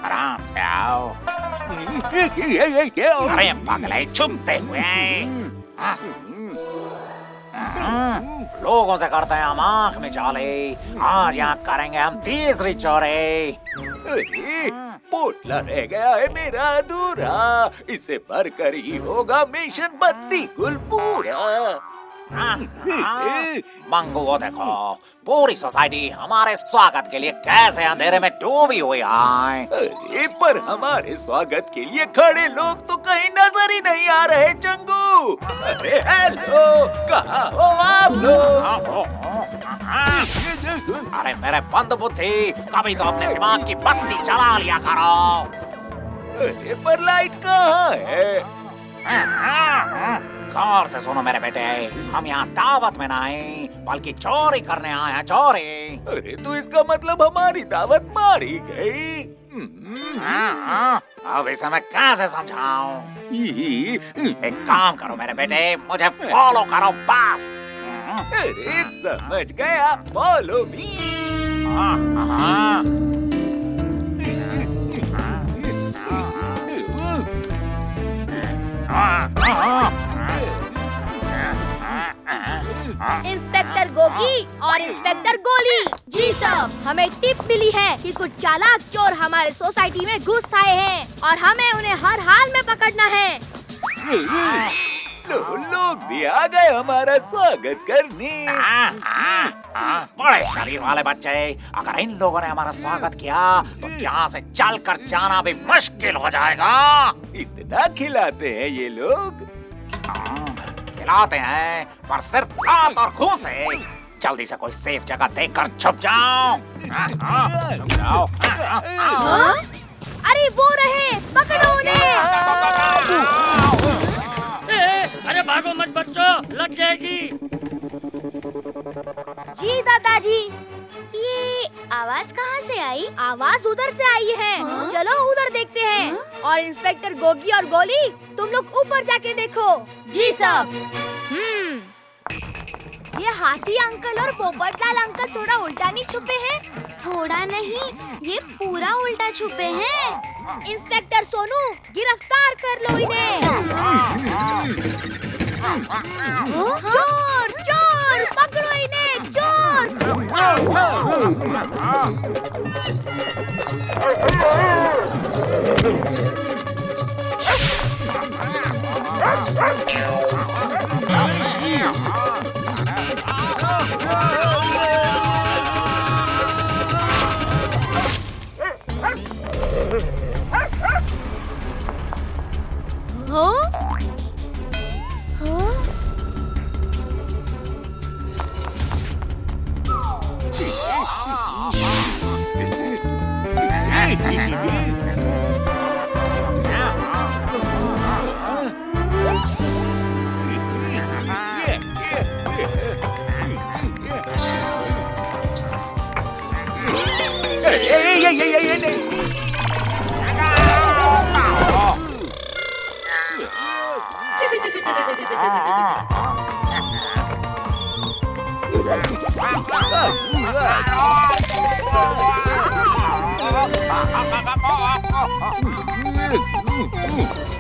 आराम से आओ। अरे पगले चुपते हुए लोगों से करते हैं हम आंख में चाले, आज यहाँ करेंगे हम तीसरी चोरी। पोटला रह गया है मेरा अधूरा, इससे भरकर ही होगा मिशन बत्ती गुल पूरा। मंगू वो देखो, पूरी सोसाइटी हमारे स्वागत के लिए कैसे अंधेरे में डूबी हुई है। अरे पर हमारे स्वागत के लिए खड़े लोग तो कहीं नजर ही नहीं आ रहे चंगू। अरे हेलो, कहाँ हो आप लोग? अरे मेरे बंद बुद्धि, कभी तो अपने दिमाग की बत्ती जला लिया करो। अरे पर लाइट कहाँ है? गौर से सुनो मेरे बेटे, हम यहाँ दावत में नहीं बल्कि चोरी करने आए हैं, चोरी। अरे तो इसका मतलब हमारी दावत मारी गई। अब इसे मैं कैसे समझाऊं? एक काम करो मेरे बेटे, मुझे फॉलो करो बस। अरे समझ गया, फॉलो मी। इंस्पेक्टर गोगी और इंस्पेक्टर गोली। जी साहब, हमें टिप मिली है कि कुछ चालाक चोर हमारे सोसाइटी में घुस आए हैं और हमें उन्हें हर हाल में पकड़ना है। लोग भी आ गए हमारा स्वागत करने। बड़े शरीर वाले बच्चे, अगर इन लोगों ने हमारा स्वागत किया तो यहाँ से चलकर जाना भी मुश्किल हो जाएगा। इतना खिलाते हैं ये लोग? खिलाते हैं पर सिर्फ लात और घूंसे। जल्दी से कोई सेफ जगह देखकर छुप जाओ। जाओ। अरे वो रहे, पकड़ो उन्हें। अरे भागो मत बच्चों, लग जाएगी। जी दादाजी। ये आवाज कहाँ से आई? आवाज उधर से आई है। चलो उधर देखते हैं। और इंस्पेक्टर गोगी और गोली, तुम लोग ऊपर जाके देखो। जी साहब। ये हाथी अंकल और पोपटलाल अंकल थोड़ा उल्टा नहीं छुपे हैं? थोड़ा नहीं, ये पूरा उल्टा छुपे हैं। इंस्पेक्टर सोनू, गिरफ्तार कर लो इन्हें। चोर चोर, पकड़ो इन्हें, चोर।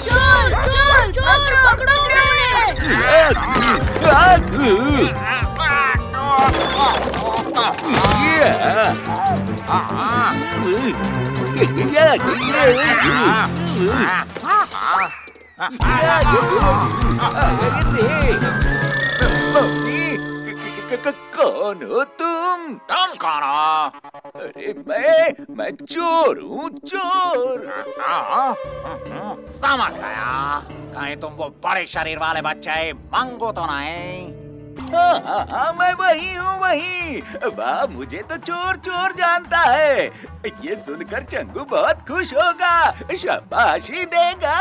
चोर चोर चोर, पकड़ो कौन हो तुम? तुम कौन हो? अरे मैं चोर हूँ, चोर। समझ गया, कहीं तुम वो बड़े शरीर वाले बच्चे मंगू तो नहीं? हाँ, मैं वही हूँ, वही। वाह, मुझे तो चोर चोर जानता है। ये सुनकर चंगू बहुत खुश होगा, शाबाशी देगा।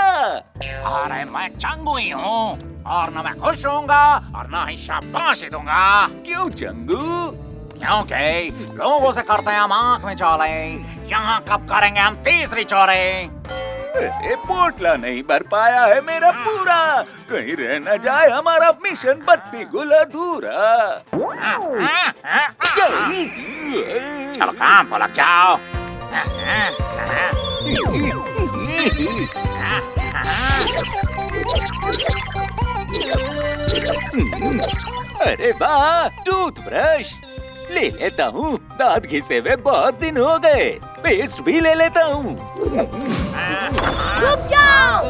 अरे मैं चंगू ही हूँ, और न मैं खुश होऊंगा और न ही शाबाशी दूंगा। क्यों चंगू? क्योंकि लोगों से करते हैं हम आंख में चौले, यहाँ कब करेंगे हम तीसरी चोरी। अरे पोटला नहीं भर पाया है मेरा पूरा, कहीं रह न जाए हमारा मिशन बत्ती गुल अधूरा। चलो काम पर लग जाओ। अरे वाह, टूथब्रश ले लेता हूँ, दांत घिसे हुए बहुत दिन हो गए। पेस्ट भी ले लेता हूँ। रुक जाओ।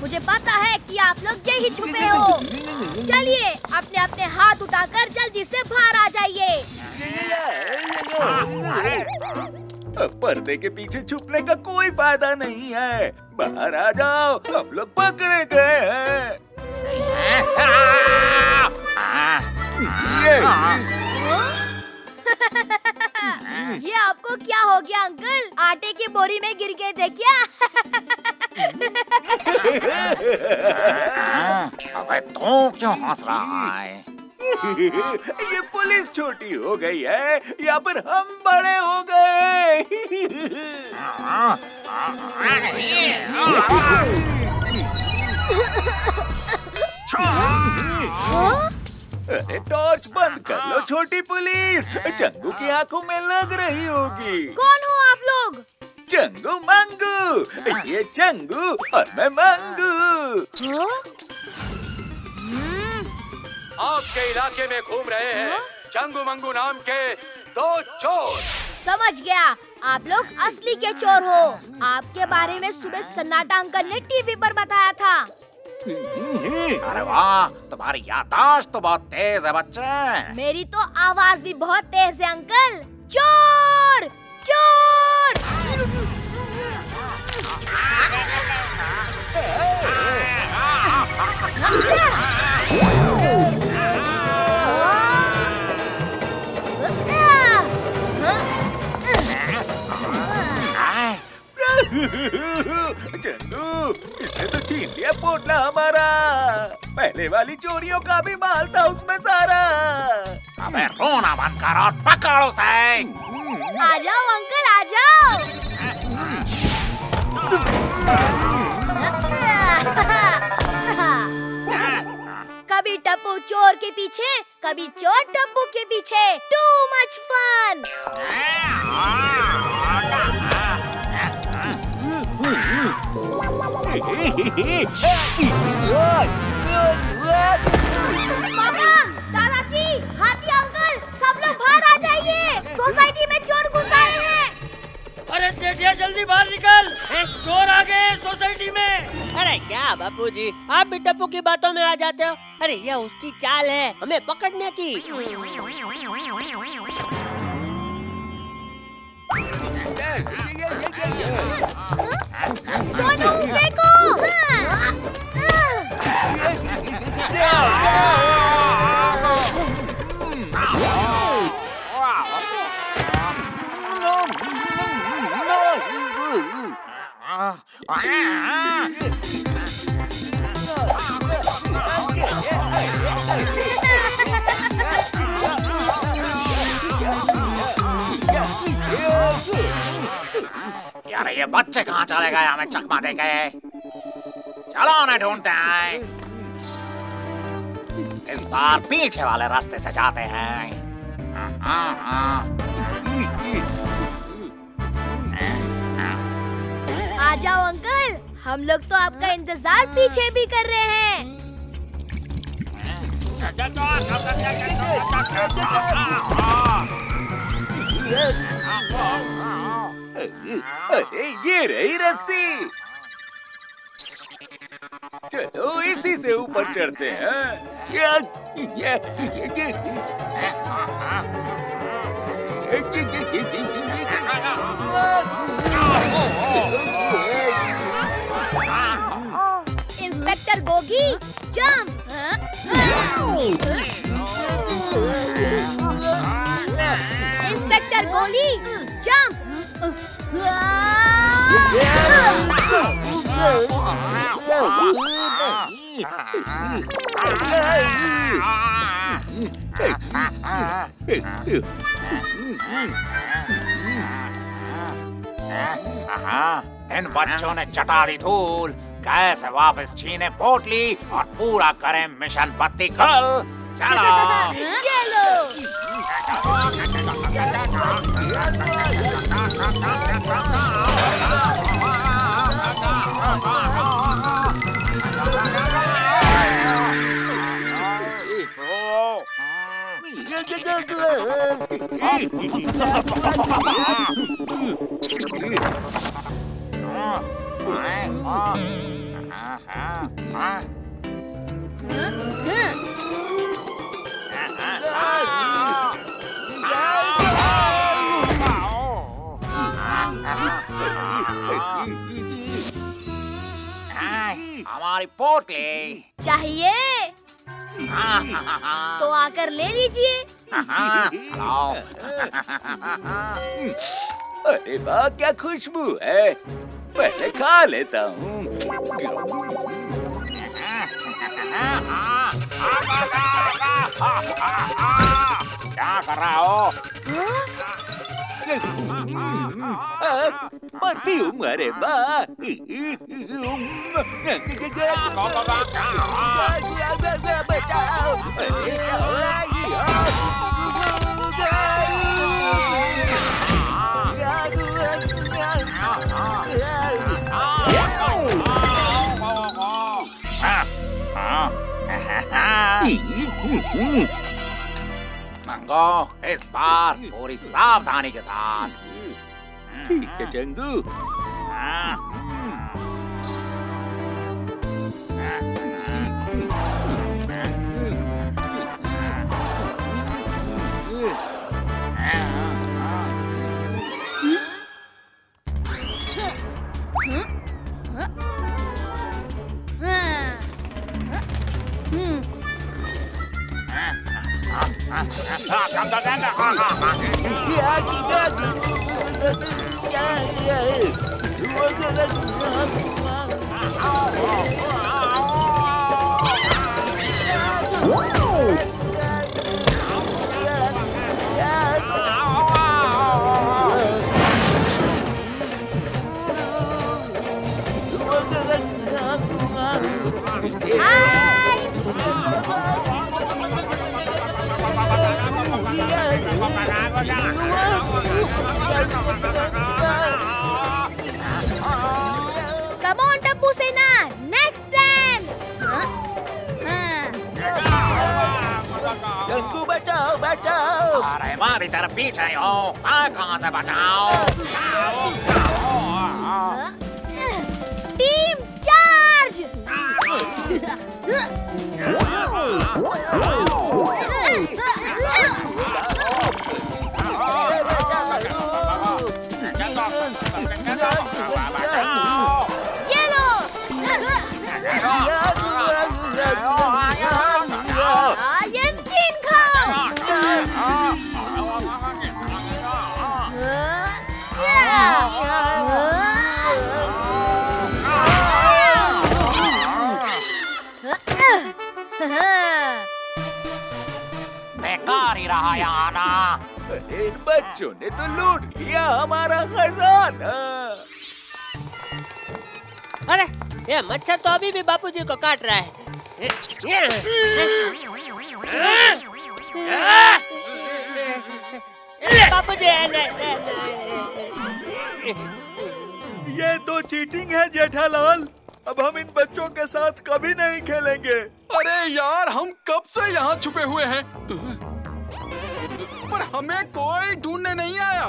मुझे पता है कि आप लोग यही छुपे हो। चलिए अपने अपने हाथ उठाकर जल्दी से बाहर आ जाइए। अब पर्दे के पीछे छुपने का कोई फायदा नहीं है, बाहर आ जाओ, हम लोग पकड़े गए हैं। ये आपको क्या हो गया अंकल? आटे की बोरी में गिर गए थे क्या? अबे तू क्यों हंस रहा है? ये पुलिस छोटी हो गई है या फिर हम बड़े हो गए? अरे टॉर्च बंद कर लो छोटी पुलिस, चंगू की आंखों में लग रही होगी। कौन हो आप लोग? चंगू मंगू, ये चंगू और मैं मंगू। आपके इलाके में घूम रहे हैं चंगू मंगू नाम के दो चोर। समझ गया, आप लोग असली के चोर हो। आपके बारे में सुबह सन्नाटा अंकल ने टीवी पर बताया था। अरे वाह, तुम्हारी याददाश्त तो बहुत तेज है बच्चे। मेरी तो आवाज भी बहुत तेज है अंकल। चोर चोर। चंदू, इसने तो छीन लिया पोटला हमारा। पहले वाली चोरियों का भी माल था उसमें सारा। अबे रोना बंद कर और पकड़ो उसे। आ जाओ अंकल, आ जाओ। कभी टप्पू चोर के पीछे, कभी चोर टप्पू के पीछे। Too much fun. पापा, दादाजी, हाथी अंकल, सब लोग बाहर आ जाइए। सोसाइटी में चोर घुस आए हैं। अरे जेठिया जल्दी बाहर निकल, चोर आ गए सोसाइटी में। अरे क्या बापूजी, आप भी टप्पू की बातों में आ जाते हो। अरे ये उसकी चाल है हमें पकड़ने की। सोनू देखो। यार ये बच्चे कहाँ चले गए, हमें चकमा दे गए। चलो उन्हें ढूंढते हैं। इस बार पीछे वाले रास्ते से जाते हैं। आ जाओ अंकल, हम लोग तो आपका इंतजार पीछे भी कर रहे हैं। अरे ये रही रस्सी, चलो इसी से ऊपर चढ़ते हैं। Inspector Gogi, jump. इंस्पेक्टर गोली, जंप। इन बच्चों ने चटा दी धूल, कैसे वापस छीने पोटली और पूरा करें मिशन बत्ती कल। चलो। ये लो। हमारी पोटली चाहिए तो आकर ले लीजिए। अरे वाह, क्या खुशबू है, पहले खा लेता हूँ। क्या कर रहा हो? पति हूँ, अरे वाह। बचाओ। मंगो, इस बार पूरी सावधानी के साथ। ठीक है Changu. Come on, Tappu Sena. Next plan. Changu बचाओ, बचाओ। अरे मारी तरफ पीछे हो, कहाँ से बचाओ? Team charge. बेकार ही रहा यहाँ आना। इन बच्चों ने तो लूट लिया हमारा खजाना। अरे ये मच्छर तो अभी भी बापूजी को काट रहा है। बापूजी ये तो चीटिंग है जेठालाल। अब हम इन बच्चों के साथ कभी नहीं खेलेंगे। अरे यार, हम कब से यहाँ छुपे हुए हैं, पर हमें कोई ढूंढने नहीं आया।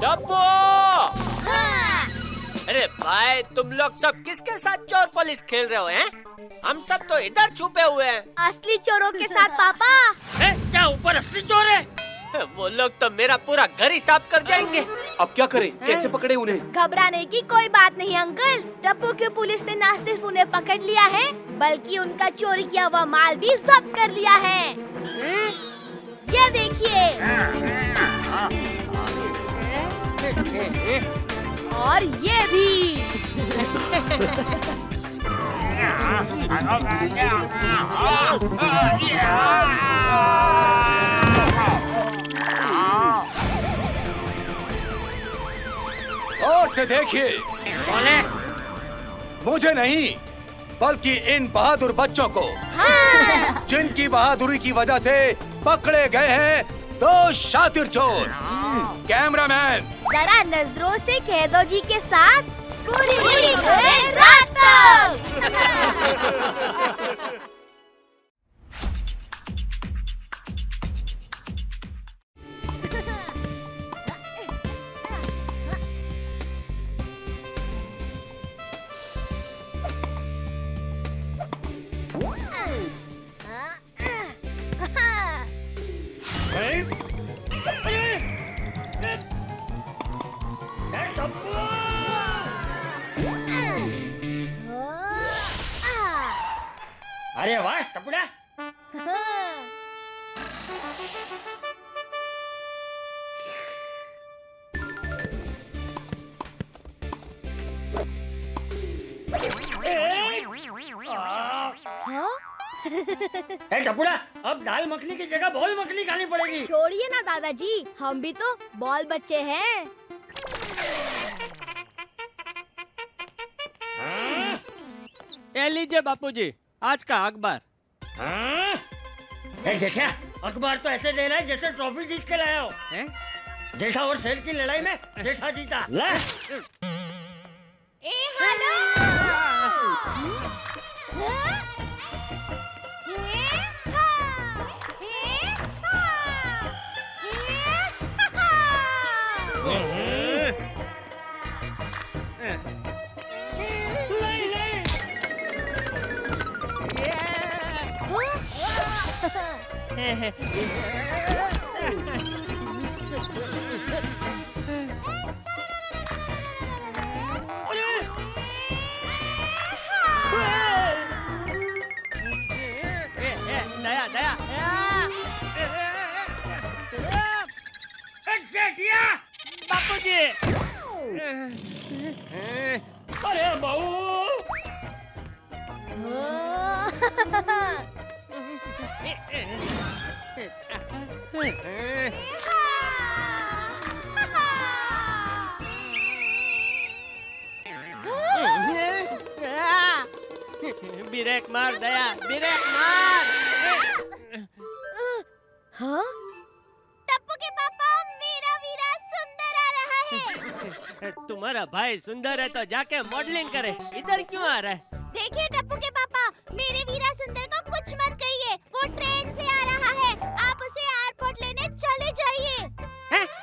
डब्बू! अरे भाई, तुम लोग सब किसके साथ चोर पुलिस खेल रहे हो हैं? हम सब तो इधर छुपे हुए हैं। असली चोरों के साथ पापा। क्या ऊपर असली चोर है? वो लोग तो मेरा पूरा घर ही साफ कर जाएंगे। अब क्या करें, कैसे पकड़े उन्हें? घबराने की कोई बात नहीं अंकल। टप्पू की पुलिस ने न सिर्फ उन्हें पकड़ लिया है, बल्कि उनका चोरी किया हुआ माल भी जब्त कर लिया है। ये देखिए। और ये भी। और से देखिए, बोले मुझे नहीं बल्कि इन बहादुर बच्चों को, जिनकी बहादुरी की वजह से पकड़े गए हैं दो शातिर चोर। कैमरामैन जरा नजरों से कैदो जी के साथ पूरी देर रात तक। अरे वाह टपुड़ा, टपुड़ा, अब दाल मखनी की जगह बॉल मखनी खानी पड़ेगी। छोड़िए ना दादाजी, हम भी तो बॉल बच्चे हैं। ये लीजिए बापूजी, आज का अखबार। जेठा, अखबार तो ऐसे दे रहा है जैसे ट्रॉफी जीत के लाया हो। जेठा और शेर की लड़ाई में जेठा जीता। ले। दया दया बापूजी। अरे बहू, ब्रेक मार दया, ब्रेक मार। हाँ? टप्पू के पापा, मेरा वीरा सुंदर आ रहा है। तुम्हारा भाई सुंदर है तो जाके मॉडलिंग करे, इधर क्यों आ रहा है? देखिए टप्पू के पापा, मेरे वीरा सुंदर को कुछ मत कहिए, वो ट्रेन से आ रहा है, आप उसे एयरपोर्ट लेने चले जाइए।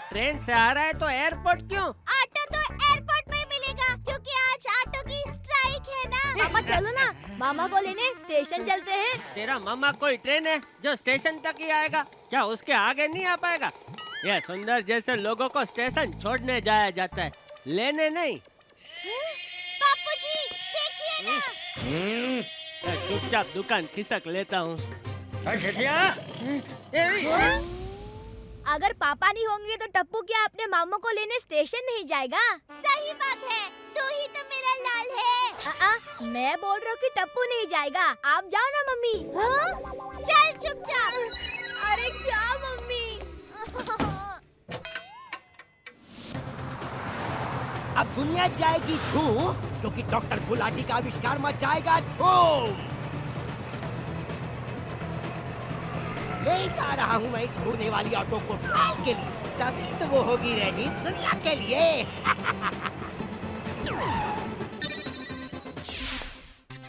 ट्रेन से आ रहा है तो एयरपोर्ट क्यों? ऑटो तो एयरपोर्ट में मिलेगा, क्योंकि आज ऑटो की स्ट्राइक है ना। पापा चलो ना, मामा को लेने स्टेशन चलते हैं। तेरा मामा कोई ट्रेन है जो स्टेशन तक ही आएगा? क्या उसके आगे नहीं आ पाएगा? यह सुंदर जैसे लोगों को स्टेशन छोड़ने जाया जाता है, लेने नहीं। बापूजी देखिए ना। चुपचाप दुकान खिसक लेता हूँ। अगर पापा नहीं होंगे तो टप्पू क्या अपने मामू को लेने स्टेशन नहीं जाएगा? सही बात है, तू ही तो मेरा लाल है। मैं बोल रहा हूँ कि टप्पू नहीं जाएगा, आप जाओ ना मम्मी। चल चुपचाप। अरे क्या मम्मी? अब दुनिया जाएगी झूम, क्योंकि डॉक्टर गुलाटी का आविष्कार मचाएगा धूम। ले जा रहा हूँ मैं इस उड़ने वाली ऑटो को ट्रायल के लिए, तभी तो वो होगी रेडी दुनिया के लिए।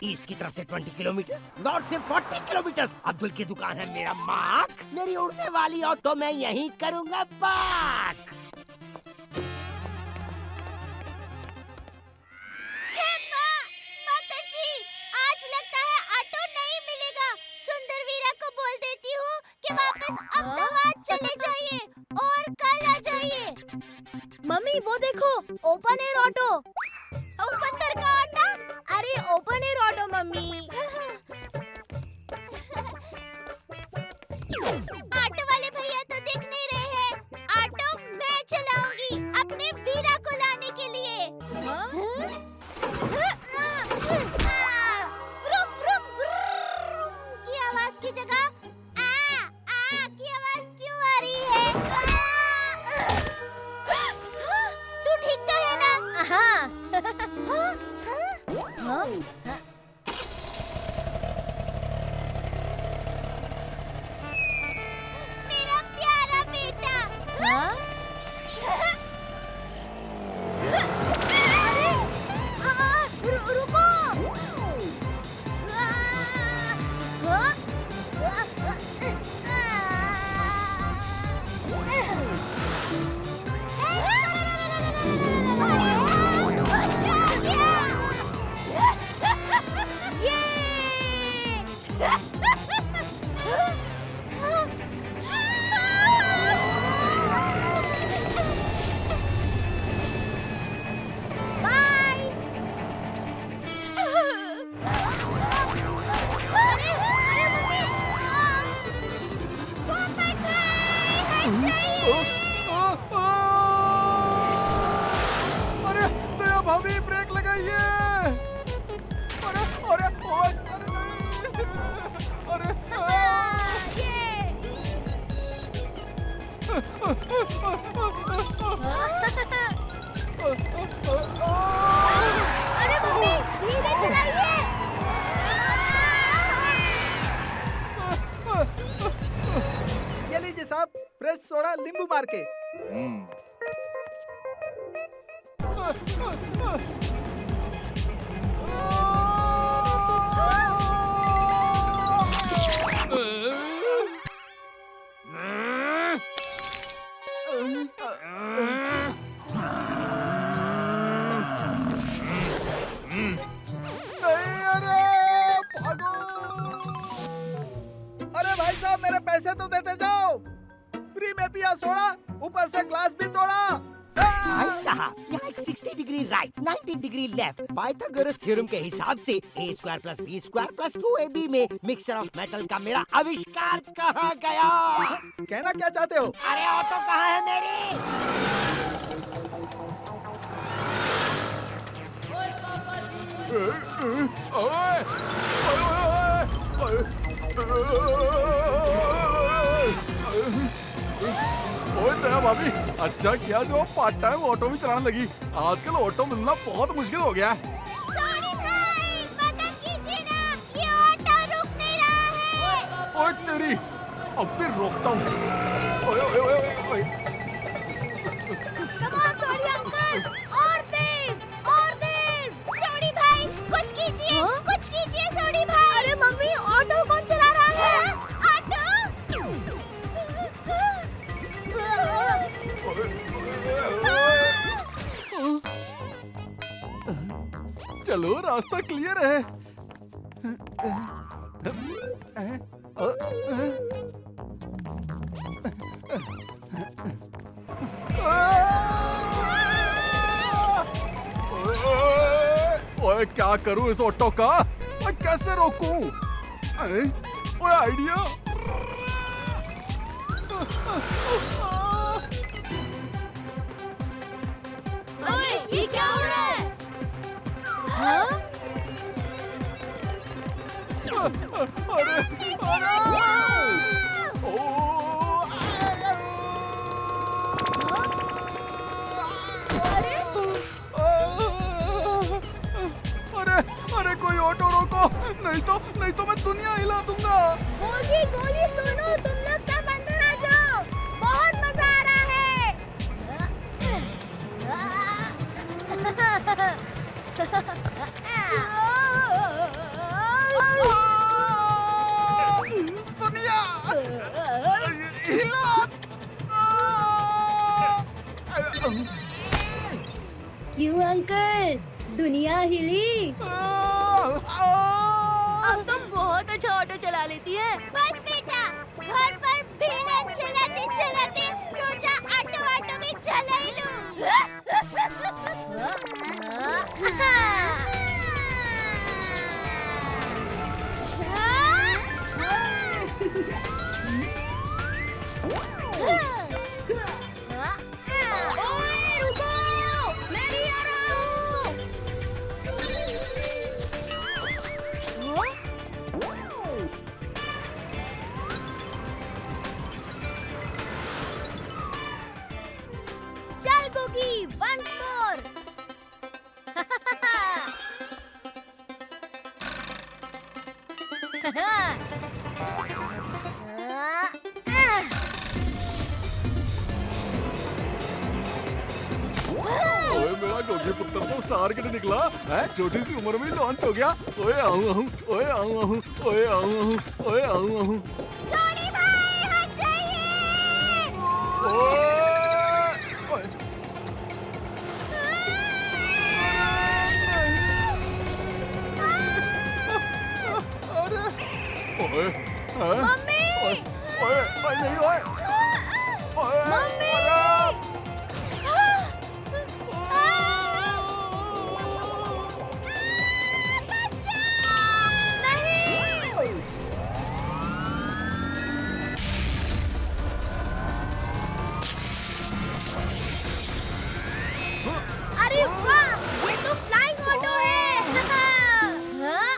ईस्ट की तरफ से 20 किलोमीटर, नॉर्थ से 40 किलोमीटर। अब्दुल की दुकान है मेरा मार्क, मेरी उड़ने वाली ऑटो मैं यहीं करूँगा पार्क। आज लगता है ऑटो नहीं मिलेगा। सुंदर वीरा को बोल देती हूँ कि वापस अहमदाबाद चले जाइए और कल आ जाइए। मम्मी वो देखो, ओपन एयर ऑटो। बंदर का ऑटो? अरे open air auto mummy. Auto वाले भैया तो दिख नहीं रहे हैं। ऑटो मैं चलाऊंगी अपने वीरा को लाने के लिए। अरे दया भाभी ब्रेक लगाइए। अरे अरे ओए, अरे अरे मम्मी धीरे चलाइए। ये लीजिए साहब, फ्रेश सोडा नींबू मार के। अरे भाई साहब मेरे पैसे तो देते जाओ। फ्री में पिया सोडा, ऊपर से ग्लास भी तोड़ा। भाई साहब यहाँ एक 60 degree right 90 degree left Pythagoras theorem के हिसाब से a² + b² + 2ab में मिक्सचर ऑफ मेटल का मेरा आविष्कार कहाँ गया? कहना क्या चाहते हो? अरे ऑटो कहाँ है मेरी? ओए दया भाभी, अच्छा किया जो पार्ट टाइम ऑटो भी चलाने लगी। आजकल ऑटो मिलना बहुत मुश्किल हो गया है। सॉरी भाई, मदद कीजिए ना, ये ऑटो रुक नहीं रहा है। ओए तेरी, अब फिर रोकता हूँ। ओए ओए ओए ओए। Come on, सॉरी अंकल, और तेज, और तेज। सॉरी भाई, कुछ कीजिए, कुछ कीजिए सॉरी भाई। अरे मम्मी ऑटो कौन चला रहा है? ऑटो? चलो रास्ता क्लियर है। ओए क्या करूं इस ऑटो का? ओए कैसे रोकूं? अरे ओए आइडिया। ओए, ये क्या हो रहा है? हाँ? अरे अरे अरे कोई ऑटो रोको, नहीं तो मैं दुनिया हिला दूंगा। गोली गोली सुनो, तुम लोग सब अंदर आ जाओ, बहुत मजा आ रहा है। दुनिया क्यों अंकल, दुनिया हिली? अब तुम बहुत अच्छा ऑटो चला लेती है। बस बेटा, घर पर विलन चलाते चलाते सोचा ऑटो भी चला ही ओए रुको, मैं भी आ रहा हूँ। चल गोगी, once more। ओए मेरा गोगी पुत्र तो स्टार के लिए निकला है, छोटी सी उम्र में लॉन्च हो गया। ओए आऊं ओए आऊं ओए आऊं ओए आऊं। सॉरी भाई, हट जाइए। अरे वाह, ये तो फ्लाइंग ऑटो है। हाँ?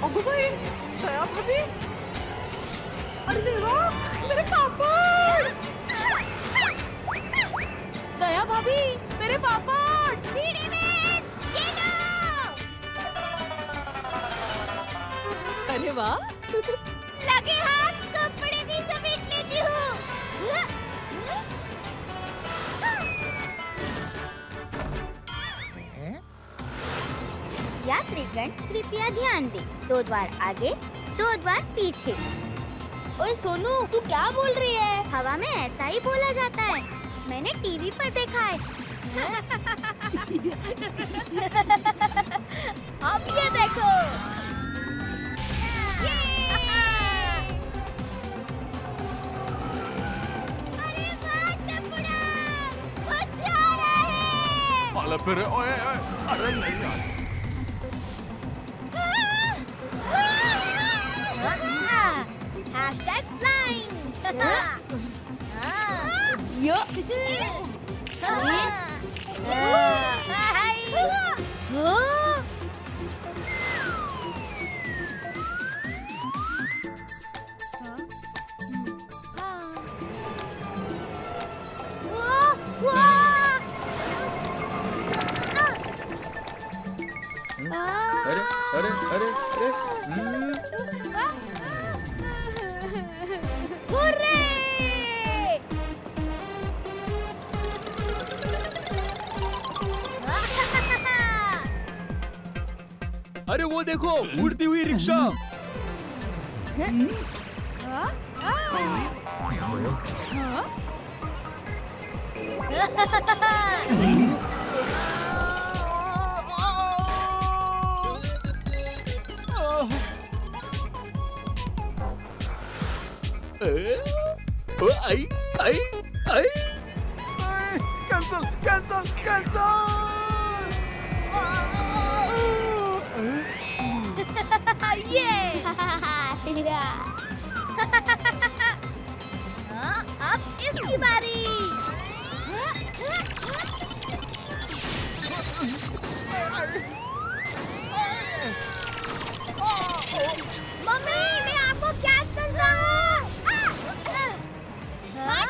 अगो भाई, दया भाभी, अरे देवा, मेरे पापड़! दया भाभी, मेरे पापड़! बीड़ी में, ये लो! अरे वाह! लगे हाथ कपड़े भी समेट लेती हूँ। यात्रीगण कृपया ध्यान दें। 2 द्वार आगे, 2 द्वार पीछे। ओए सोनू, तू क्या बोल रही है? हवा में ऐसा ही बोला जाता है, मैंने टीवी पर देखा है। अब ये देखो। अरे वाह टपुड़ा, मजा आ रहा है। अरे फिर ओए ओए, अरे नहीं यार। Hashtag flying. अरे अरे अरे अरे हुर्रे! अरे वो देखो, उड़ती हुई rickshaw. I I I cancel cancel cancel. ये अब इसकी बारी। मम्मी, मैं आपको कैच कर रहा हूँ।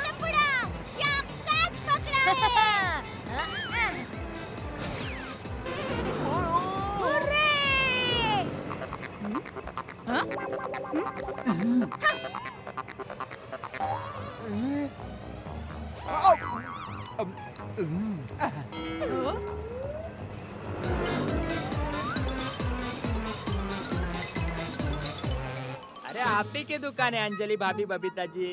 टपुड़ा, क्या कैच पकड़ा है? हुर्रे! अरे आप ही की दुकान है अंजलि भाभी बबीता जी।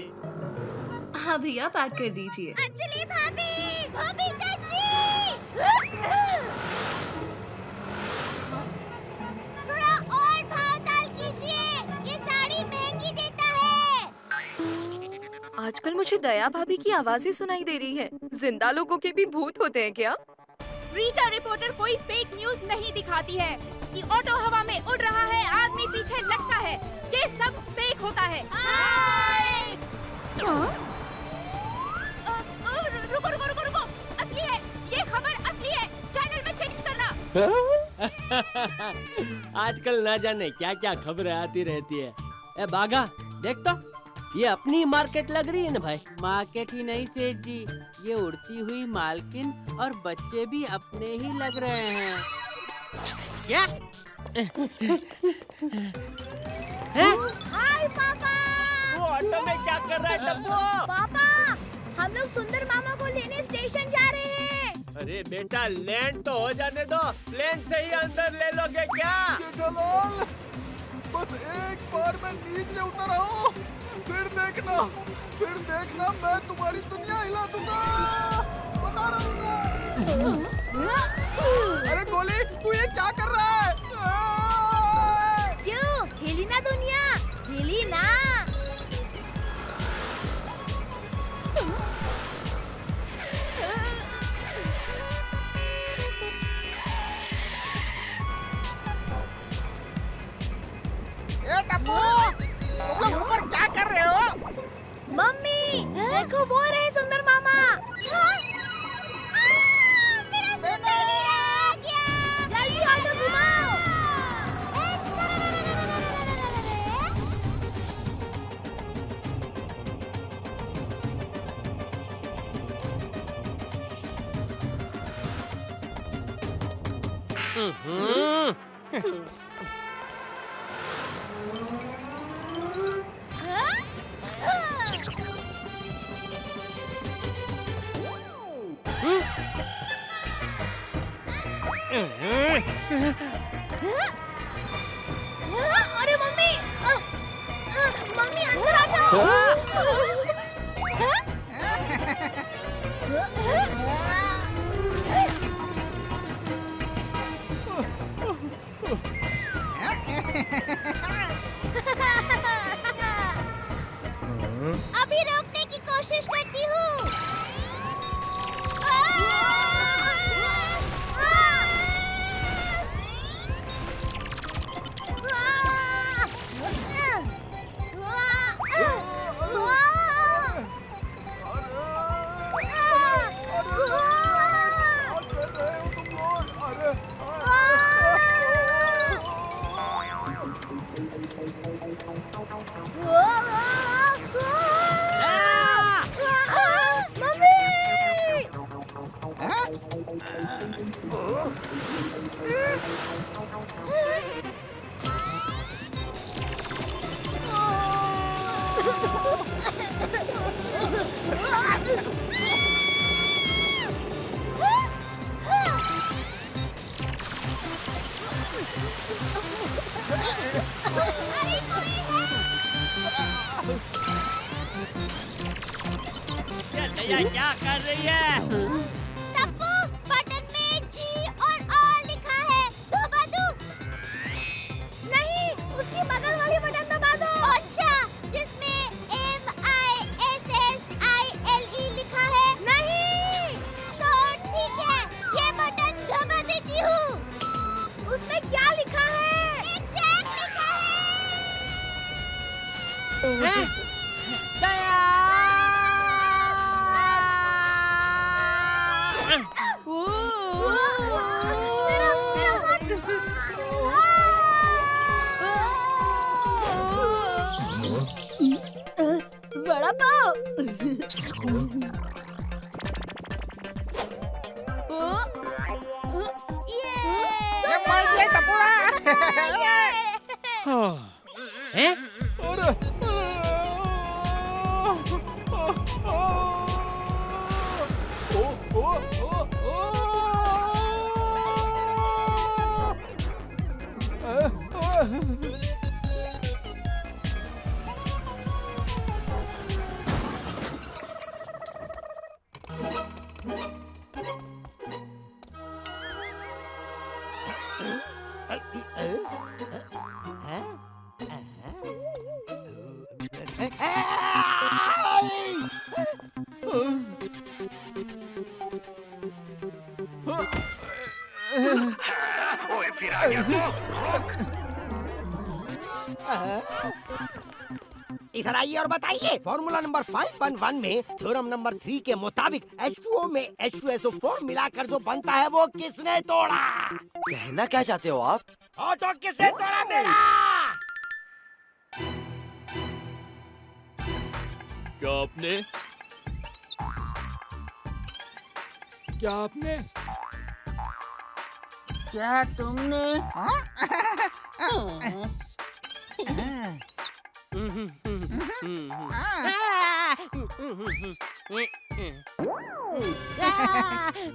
हाँ भैया, पैक कर दीजिए। अंजलि भाभी, बबीता जी, थोड़ा और भाव-ताल कीजिए, ये साड़ी महंगी देता है। आजकल मुझे दया भाभी की आवाज़ें सुनाई दे रही है। जिंदा लोगों के भी भूत होते हैं क्या? रीटा रिपोर्टर कोई फेक न्यूज नहीं दिखाती है कि ऑटो हवा में उड़ रहा है, आदमी पीछे लटका है। ये सब फेक होता है। रुको रुको रुको रुको, असली है, ये खबर असली है। चैनल में चेंज करना। आजकल ना जाने क्या क्या खबरें आती रहती है। ए बागा, देख तो, ये अपनी मार्केट लग रही है ना भाई। मार्केट ही नहीं सेठ जी, ये उड़ती हुई मालकिन और बच्चे भी अपने ही लग रहे हैं। क्या? हाय पापा! वो ऑटो में क्या कर रहा है टप्पू? पापा, हम लोग सुंदर मामा को लेने स्टेशन जा रहे हैं। अरे बेटा, लैंड तो हो जाने दो, प्लेन से ही अंदर ले लोगे क्या? जेठालाल, बस एक बार मैं नीचे उतर आऊं, फिर देखना मैं तुम्हारी दुनिया हिला दूंगा, बता रहा हूँ। अरे गोली, तू ये क्या कर रहा है? क्यों हिली ना दुनिया, हिली ना। ए टप्पू, तुम लोग ऊपर क्या कर रहे हो? मम्मी देखो वो रहे सुंदर मामा। जल्दी ऑटो घुमाओ। अरे मम्मी, मम्मी अंदर आ जाओ। अभी रोकने की कोशिश करती हूँ। क्या कर रही है? टप्पू, बटन में जी और R लिखा है, दबा दूं? नहीं, उसकी बगल वाली बटन दबा दो। अच्छा, जिसमें MISSILE लिखा है? नहीं। तो ठीक है, ये बटन दबा देती हूँ। उसमें क्या लिखा है? एग्जैक्ट लिखा है। बड़ा पाव। हैं? ओए फिर आ गया तो रुक। इधर आइए और बताइए, फॉर्मूला नंबर 511 में थ्योरम नंबर 3 के मुताबिक H2O में H2SO4 मिलाकर जो बनता है वो किसने तोड़ा? कहना क्या चाहते हो आप? ऑटो किसने तोड़ा मेरा? क्या आपने? क्या तुमने?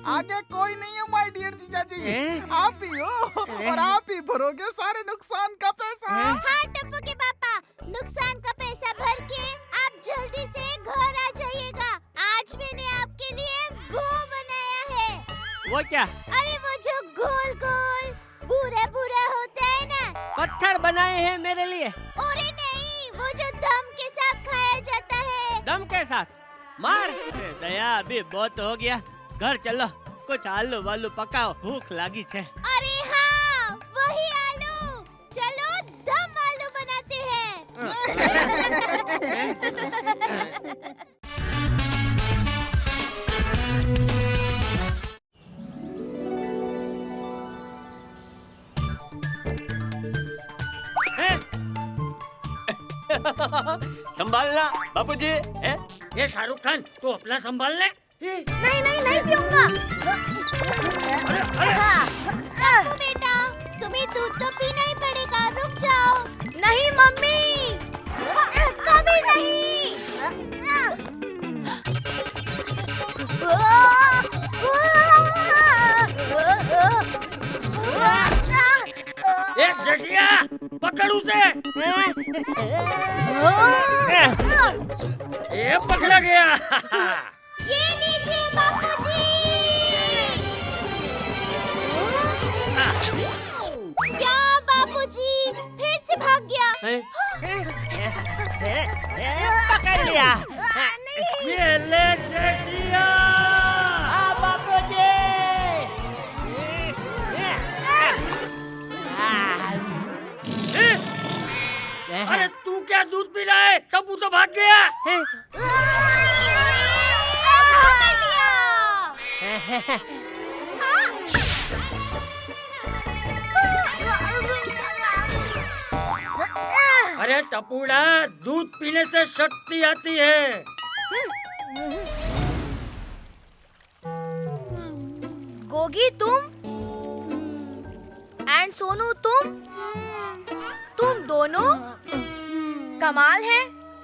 आगे कोई नहीं है माय डियर जीजा जी, आप ही हो और आप ही भरोगे सारे नुकसान का पैसा। हाँ टप्पू के पापा, नुकसान का पैसा भर के आप वो क्या? अरे वो जो गोल गोल भूरा भूरा होता है ना। पत्थर बनाए हैं मेरे लिए? अरे नहीं, वो जो दम के साथ खाया जाता है। दम के साथ? मार! दया अभी बहुत हो गया, घर चलो, कुछ आलू वालू पकाओ, भूख लगी है। अरे हाँ, वही आलू, चलो दम आलू बनाते हैं। संभालना बापूजी। ये शाहरुख खान, तू अपना संभाल ले। नहीं नहीं नहीं पीऊंगा। बेटा, तुम्हें दूध तो पीना ही पड़ेगा, रुक जाओ। नहीं मम्मी, कभी नहीं। ए जटिया, पकड़ उसे। ये पकड़ा गया। ये लीजिए बापूजी। क्या बापूजी फिर से भाग गया? पकड़ लिया। ये ले जटिया। बापूजी। अरे तू क्या दूध पी रहा है? टप्पू तो भाग गया। पकड़ लिया। अरे टपूड़ा, दूध पीने से शक्ति आती है। गोगी तुम एंड सोनू तुम दोनों कमाल है।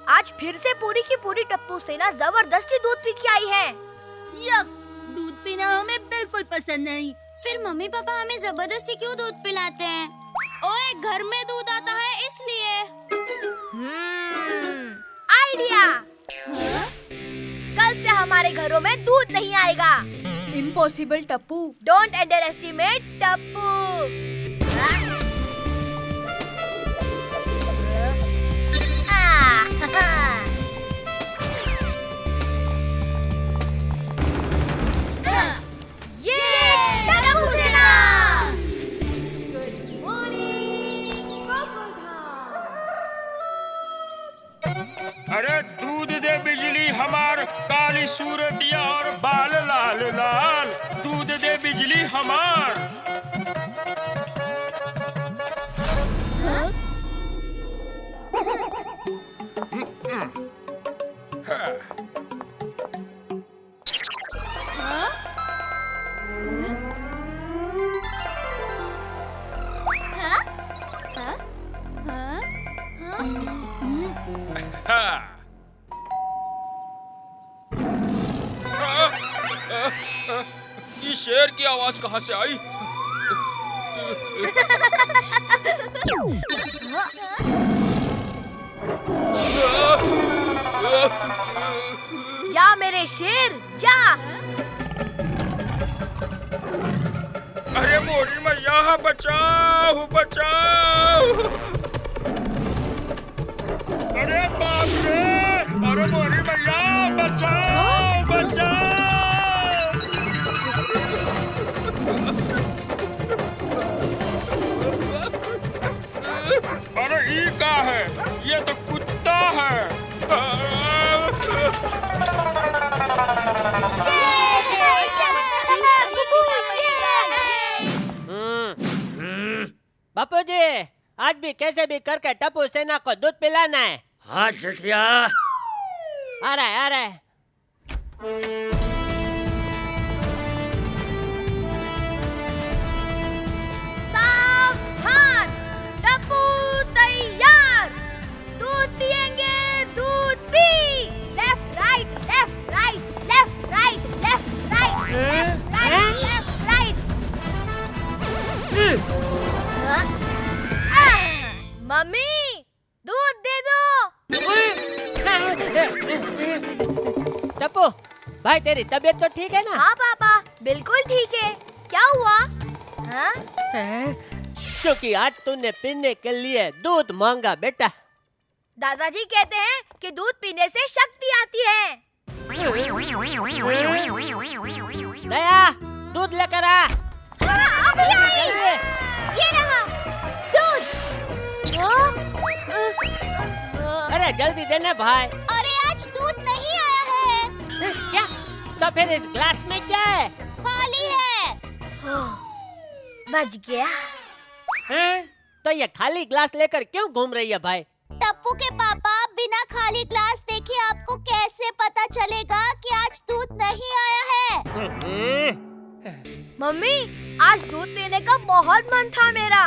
आज फिर से पूरी की पूरी टप्पू सेना जबरदस्ती दूध पी के आई है। यक, दूध पीना हमें बिल्कुल पसंद नहीं। फिर मम्मी पापा हमें जबरदस्ती क्यों दूध पिलाते हैं? ओए, घर में दूध आता है इसलिए। आइडिया। कल से हमारे घरों में दूध नहीं आएगा। Impossible Tappu. Don't under estimate Tappu. अरे दूध दे बिजली हमार, काली सूरतिया और बाल लाल लाल। दूध दे बिजली हमार। ये शेर की आवाज कहाँ से आई? जा मेरे शेर जा। अरे मोरी मैया, बचाओ बचाओ। अरे बाप रे, अरे मोरी मैया, बचाओ बचाओ। अरे ये क्या है? ये तो कुत्ता है। बापूजी, आज भी कैसे भी करके टप्पू सेना को दूध पिलाना है। हाँ जटिया। आ रहा है आ रहा है। सावधान, टप्पू तैयार। दूध पिएंगे, दूध P. Left right left right left right left right left right left right. Mummy, दूध दे दो। टप्पू, भाई तेरी तबीयत तो ठीक है ना? हाँ पापा, बिल्कुल ठीक है। क्या हुआ? हाँ? क्योंकि आज तूने पीने के लिए दूध मांगा बेटा। दादाजी कहते हैं कि दूध पीने से शक्ति आती है। दया, दूध लेकर आ। हाँ, अभी आई। ये रहा दूध। अरे जल्दी देना भाई। अरे आज दूध नहीं आया है। क्या? तो फिर इस ग्लास में क्या है? खाली है। बच गया। तो ये खाली ग्लास लेकर क्यों घूम रही है भाई? टप्पू के पापा, बिना खाली ग्लास देखे आपको कैसे पता चलेगा कि आज दूध नहीं आया है? मम्मी, आज दूध पीने का बहुत मन था मेरा।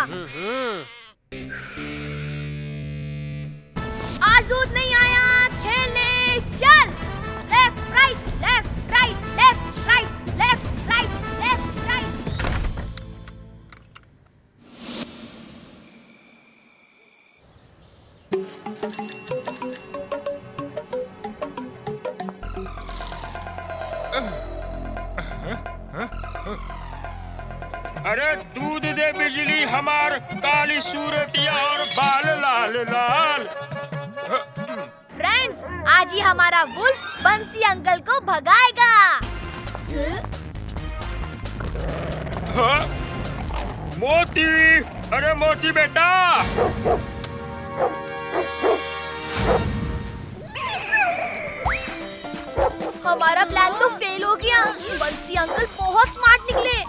आज दूध नहीं आया, खेलने चल। Left right left right left right left right left right. अरे दूध दे बिजली हमार, काली सूरतिया और बाल लाल लाल। फ्रेंड्स, आज ही हमारा वुल्फ बंसी अंकल को भगाएगा। हाँ? मोती, अरे मोती बेटा। हमारा प्लान तो फेल हो गया। बंसी अंकल बहुत स्मार्ट निकले।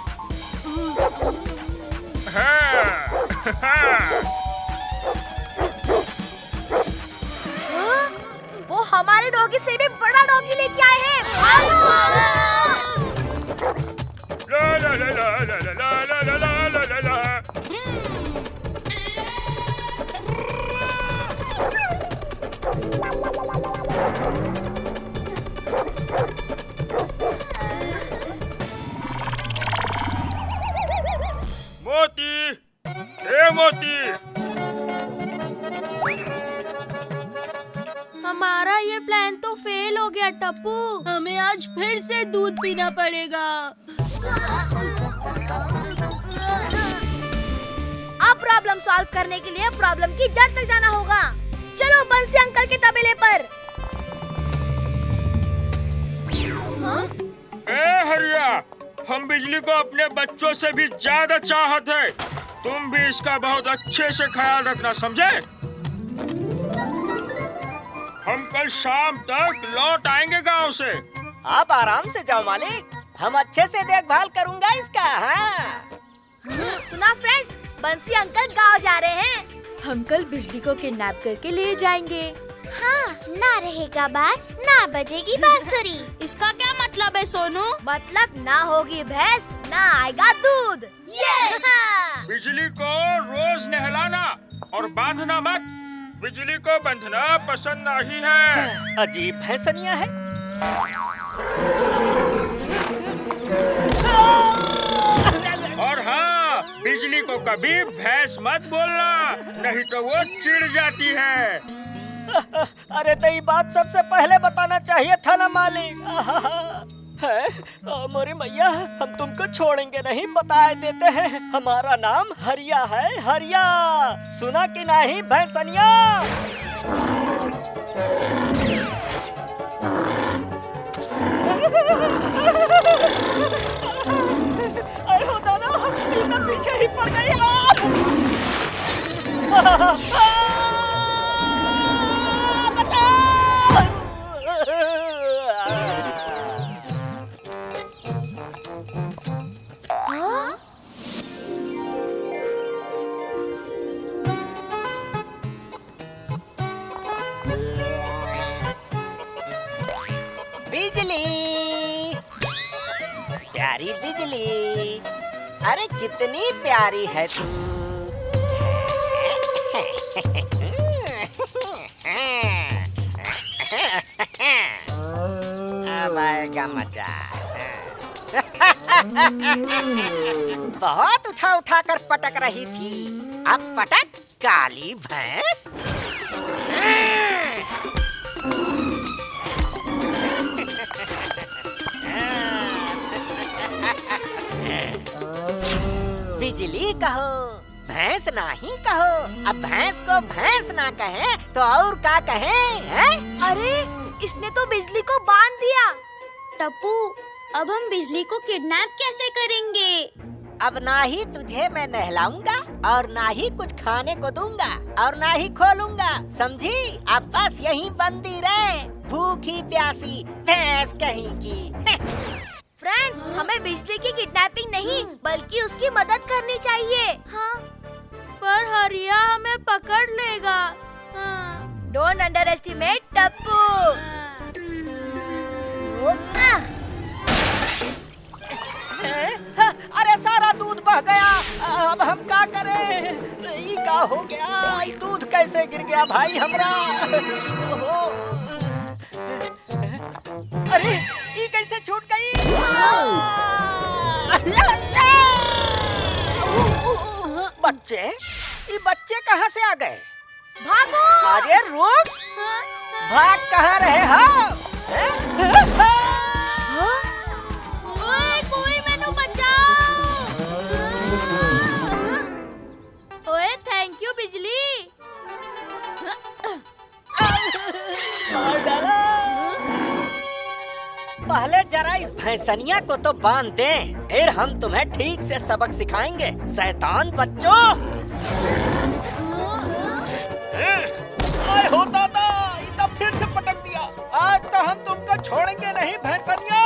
वो हमारे डॉगी से भी बड़ा डॉगी लेके आए हैं। ला ला ला ला ला ला ला ला ला ला ला ला। मोती, ए मोती। हमारा ये प्लान तो फेल हो गया टप्पू। हमें आज फिर से दूध पीना पड़ेगा। अब प्रॉब्लम सॉल्व करने के लिए प्रॉब्लम की जड़ तक जाना होगा। चलो बंसी अंकल के तबेले पर। ए हरिया, हम बिजली को अपने बच्चों से भी ज्यादा चाहत है। तुम भी इसका बहुत अच्छे से ख्याल रखना, समझे? हम कल शाम तक लौट आएंगे गांव से। आप आराम से जाओ मालिक, हम अच्छे से देखभाल करूंगा इसका। हाँ। सुना फ्रेंड्स, बंसी अंकल गांव जा रहे हैं। हम कल बिजली को किडनैप करके ले जाएंगे। हाँ, ना रहेगा बाज, ना बजेगी बांसुरी। इसका क्या मतलब है सोनू? मतलब ना होगी भैंस, ना आएगा दूध। बिजली को रोज नहलाना और बांधना मत। बिजली को बंधना पसंद नहीं है। अजीब भैंसनिया है। और हाँ, बिजली को कभी भैंस मत बोलना, नहीं तो वो चिढ़ जाती है। अरे तो ये बात सबसे पहले बताना चाहिए था ना मालिक। है मोरी मैया, हम तुमको छोड़ेंगे नहीं, बता देते हैं। हमारा नाम हरिया है, हरिया। सुना कि नहीं भैंसनिया? अरे हो दादा, ये तो पीछे ही पड़ गई। बिजली, प्यारी बिजली, अरे कितनी प्यारी है तू। अब आएगा मजा। बहुत उठा उठा कर पटक रही थी, अब पटक काली भैंस। इतना ही कहो। अब भैंस को भैंस ना कहे तो और क्या कहे हैं? अरे इसने तो बिजली को बांध दिया। टप्पू, अब हम बिजली को किडनैप कैसे करेंगे? अब ना ही तुझे मैं नहलाऊंगा और ना ही कुछ खाने को दूंगा और ना ही खोलूंगा, समझी? अब बस यहीं बंदी रहे, भूखी प्यासी भैंस कहीं की। फ्रेंड्स, हमें बिजली की किडनैपिंग नहीं बल्कि उसकी मदद करनी चाहिए। हाँ। पर हरिया हमें पकड़ लेगा। Don't under estimate Tappu. अरे सारा दूध बह गया, अब हम क्या करें? ये क्या हो गया? ये दूध कैसे गिर गया भाई हमरा? अरे ये कैसे छूट गई? बच्चे, ये बच्चे कहाँ से आ गए? भागो! अरे रुक! भाग कहाँ रहे हम? ओए, कोई मैनू बचाओ! ओए, थैंक यू बिजली। मार डाला। पहले जरा इस भैंसनिया को तो बांध दें, फिर हम तुम्हें ठीक से सबक सिखाएंगे, शैतान बच्चों। आए हो दादा, ये तो फिर से पटक दिया। आज तो हम तुमको छोड़ेंगे नहीं भैंसनिया।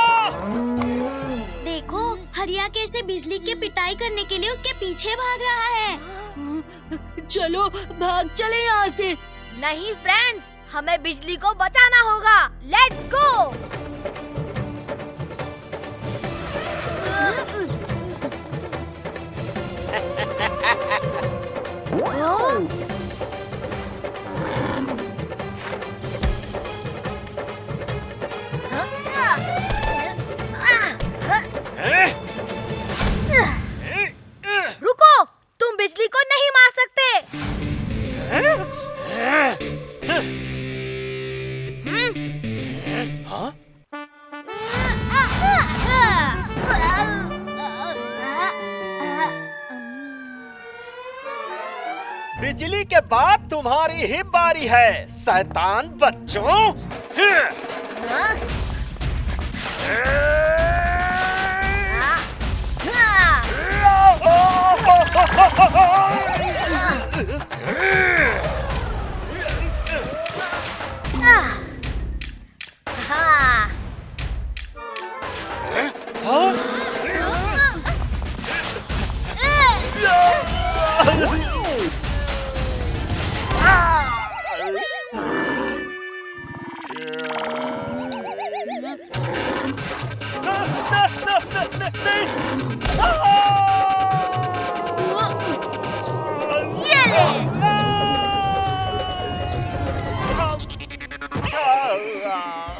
देखो, हरिया कैसे बिजली की पिटाई करने के लिए उसके पीछे भाग रहा है। चलो भाग चले यहाँ से। नहीं फ्रेंड्स, हमें बिजली को बचाना होगा। Let's go. रुको, तुम बिजली को नहीं मार सकते। हाँ? बिजली के बाद तुम्हारी ही बारी है, शैतान बच्चों।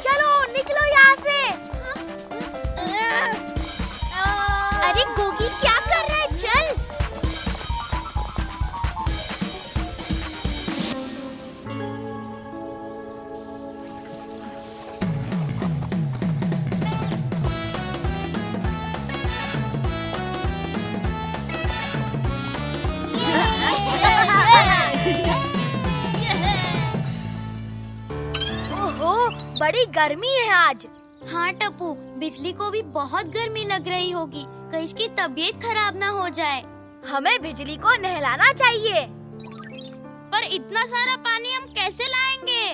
चलो निकलो यहाँ से। अरे गोगी क्या कर रहा है? चल। बड़ी गर्मी है आज। हाँ टप्पू, बिजली को भी बहुत गर्मी लग रही होगी, कहीं इसकी तबीयत खराब ना हो जाए। हमें बिजली को नहलाना चाहिए। पर इतना सारा पानी हम कैसे लाएंगे?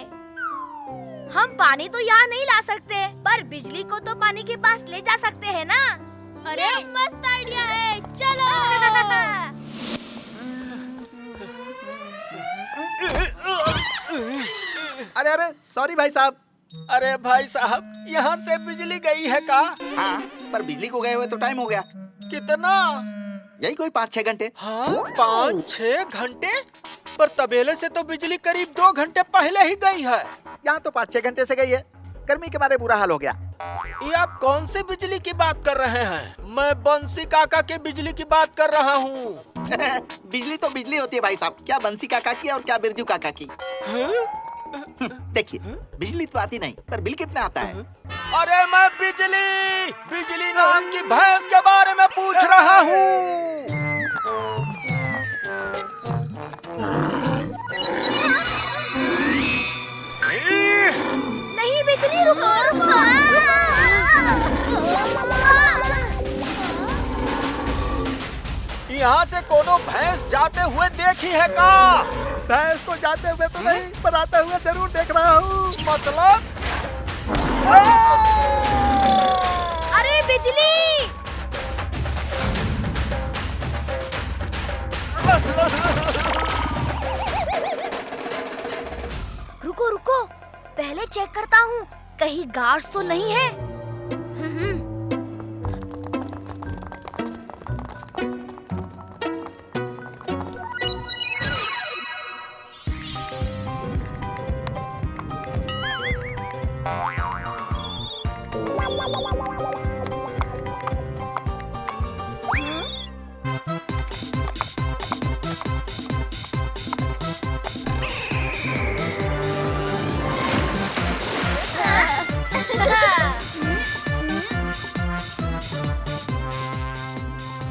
हम पानी तो यहाँ नहीं ला सकते, पर बिजली को तो पानी के पास ले जा सकते हैं ना। अरे मस्त आइडिया है, चलो। अरे अरे सॉरी भाई साहब। अरे भाई साहब, यहाँ से बिजली गई है का? हाँ, पर बिजली को गए हुए तो टाइम हो गया। कितना? यही कोई 5-6 घंटे। हाँ, 5-6 घंटे? पर तबेले से तो बिजली करीब 2 घंटे पहले ही गई है। यहाँ तो 5-6 घंटे से गई है। गर्मी के मारे बुरा हाल हो गया। ये आप कौन सी बिजली की बात कर रहे हैं? मैं बंसी काका के बिजली की बात कर रहा हूँ। बिजली तो बिजली होती है भाई साहब, क्या बंसी काका की और क्या बिरजू काका की। देखिए, बिजली तो आती नहीं, पर बिल कितना आता है? अरे मैं बिजली नाम की भैंस के बारे में पूछ रहा हूँ। नहीं बिजली, रुको रुको। यहाँ से कोनो भैंस जाते हुए देखी है का? भैंस को जाते हुए तो नहीं, पर आते हुए जरूर देख रहा हूँ। मतलब? अरे बिजली! रुको रुको, पहले चेक करता हूँ कहीं गार्ड्स तो नहीं है।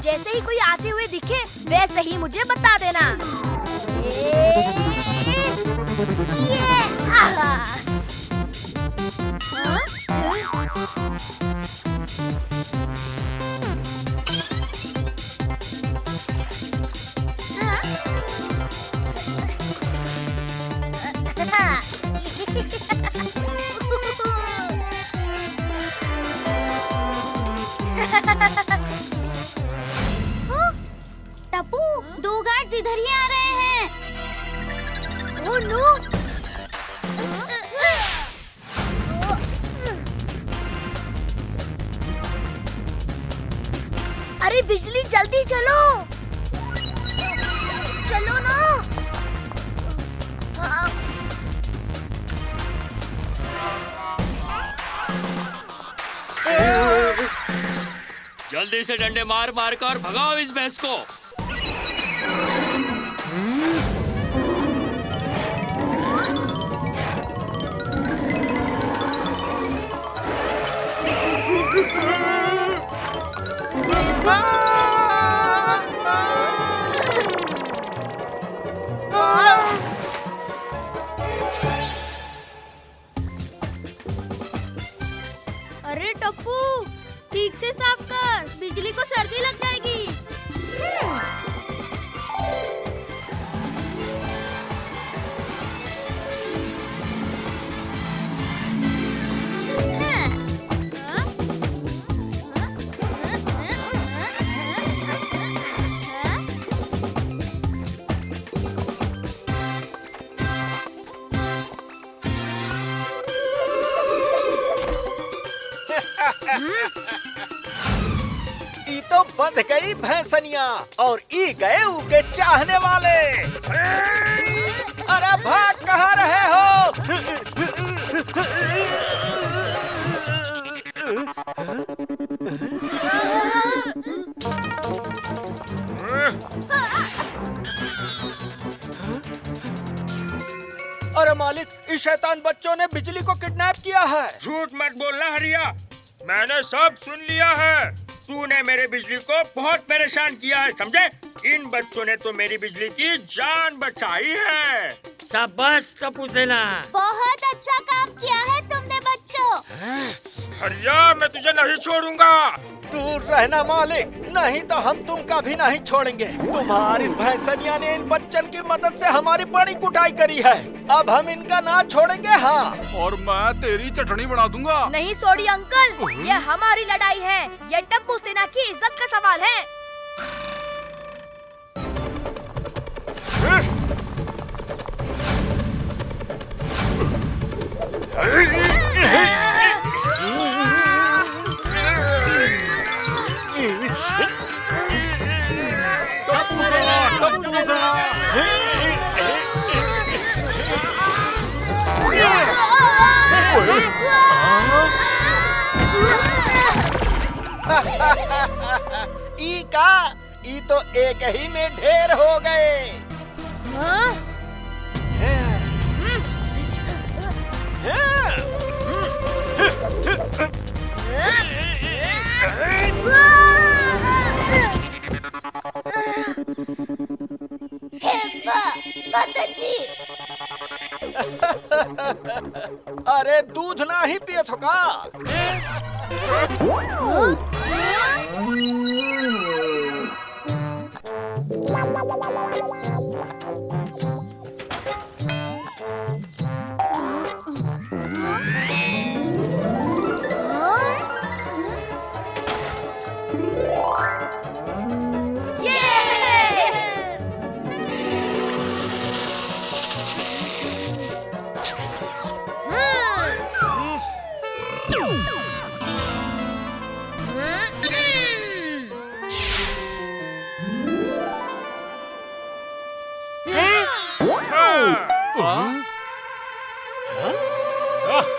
जैसे ही कोई आते हुए दिखे वैसे ही मुझे बता देना। टप्पू, 2 गार्ड्स इधर ही आ रहे हैं। Oh no! अरे बिजली, जल्दी चलो, चलो ना। जल्दी से डंडे मार मार कर भगाओ इस भैंस को। अरे टप्पू, ठीक से साफ कर, बिजली को सर्दी लग जाएगी। ई तो बंध गई भैंसनिया और ई गए उनके चाहने वाले। अरे भाग कहाँ रहे हो? अरे मालिक, इस शैतान बच्चों ने बिजली को किडनैप किया है। झूठ मत बोलना हरिया, मैंने सब सुन लिया है। तूने मेरे बिजली को बहुत परेशान किया है, समझे? इन बच्चों ने तो मेरी बिजली की जान बचाई है। शाबाश टप्पू सेना। बहुत अच्छा काम किया है तुमने बच्चों। हरिया, मैं तुझे नहीं छोड़ूंगा। दूर रहना मालिक, नहीं तो हम तुम कभी नहीं छोड़ेंगे। तुम्हारी इस भैंसनिया ने इन बच्चन की मदद से हमारी बड़ी कुटाई करी है। अब हम इनका ना छोड़ेंगे। हाँ, और मैं तेरी चटनी बना दूंगा। नहीं सोडी अंकल, ये हमारी लड़ाई है। ये टप्पू सेना की इज्जत का सवाल है। ई का, ई तो एक ही में ढेर हो गए। हाँ? अरे दूध ना ही पिए थो का?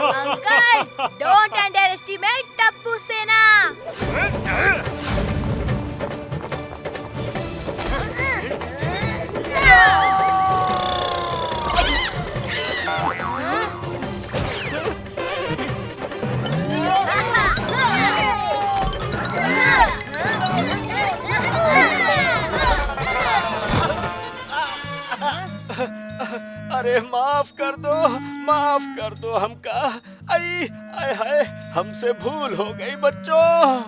Uncle, don't under estimate Tappu सेना। अरे माफ कर दो हमका। आई आय हाय, हमसे भूल हो गई बच्चों।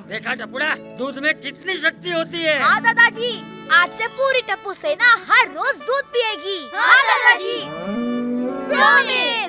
देखा टपुड़ा, दूध में कितनी शक्ति होती है। हाँ दादाजी, आज से पूरी टप्पू सेना हर रोज दूध पिएगी। हाँ दादाजी, प्रॉमिस।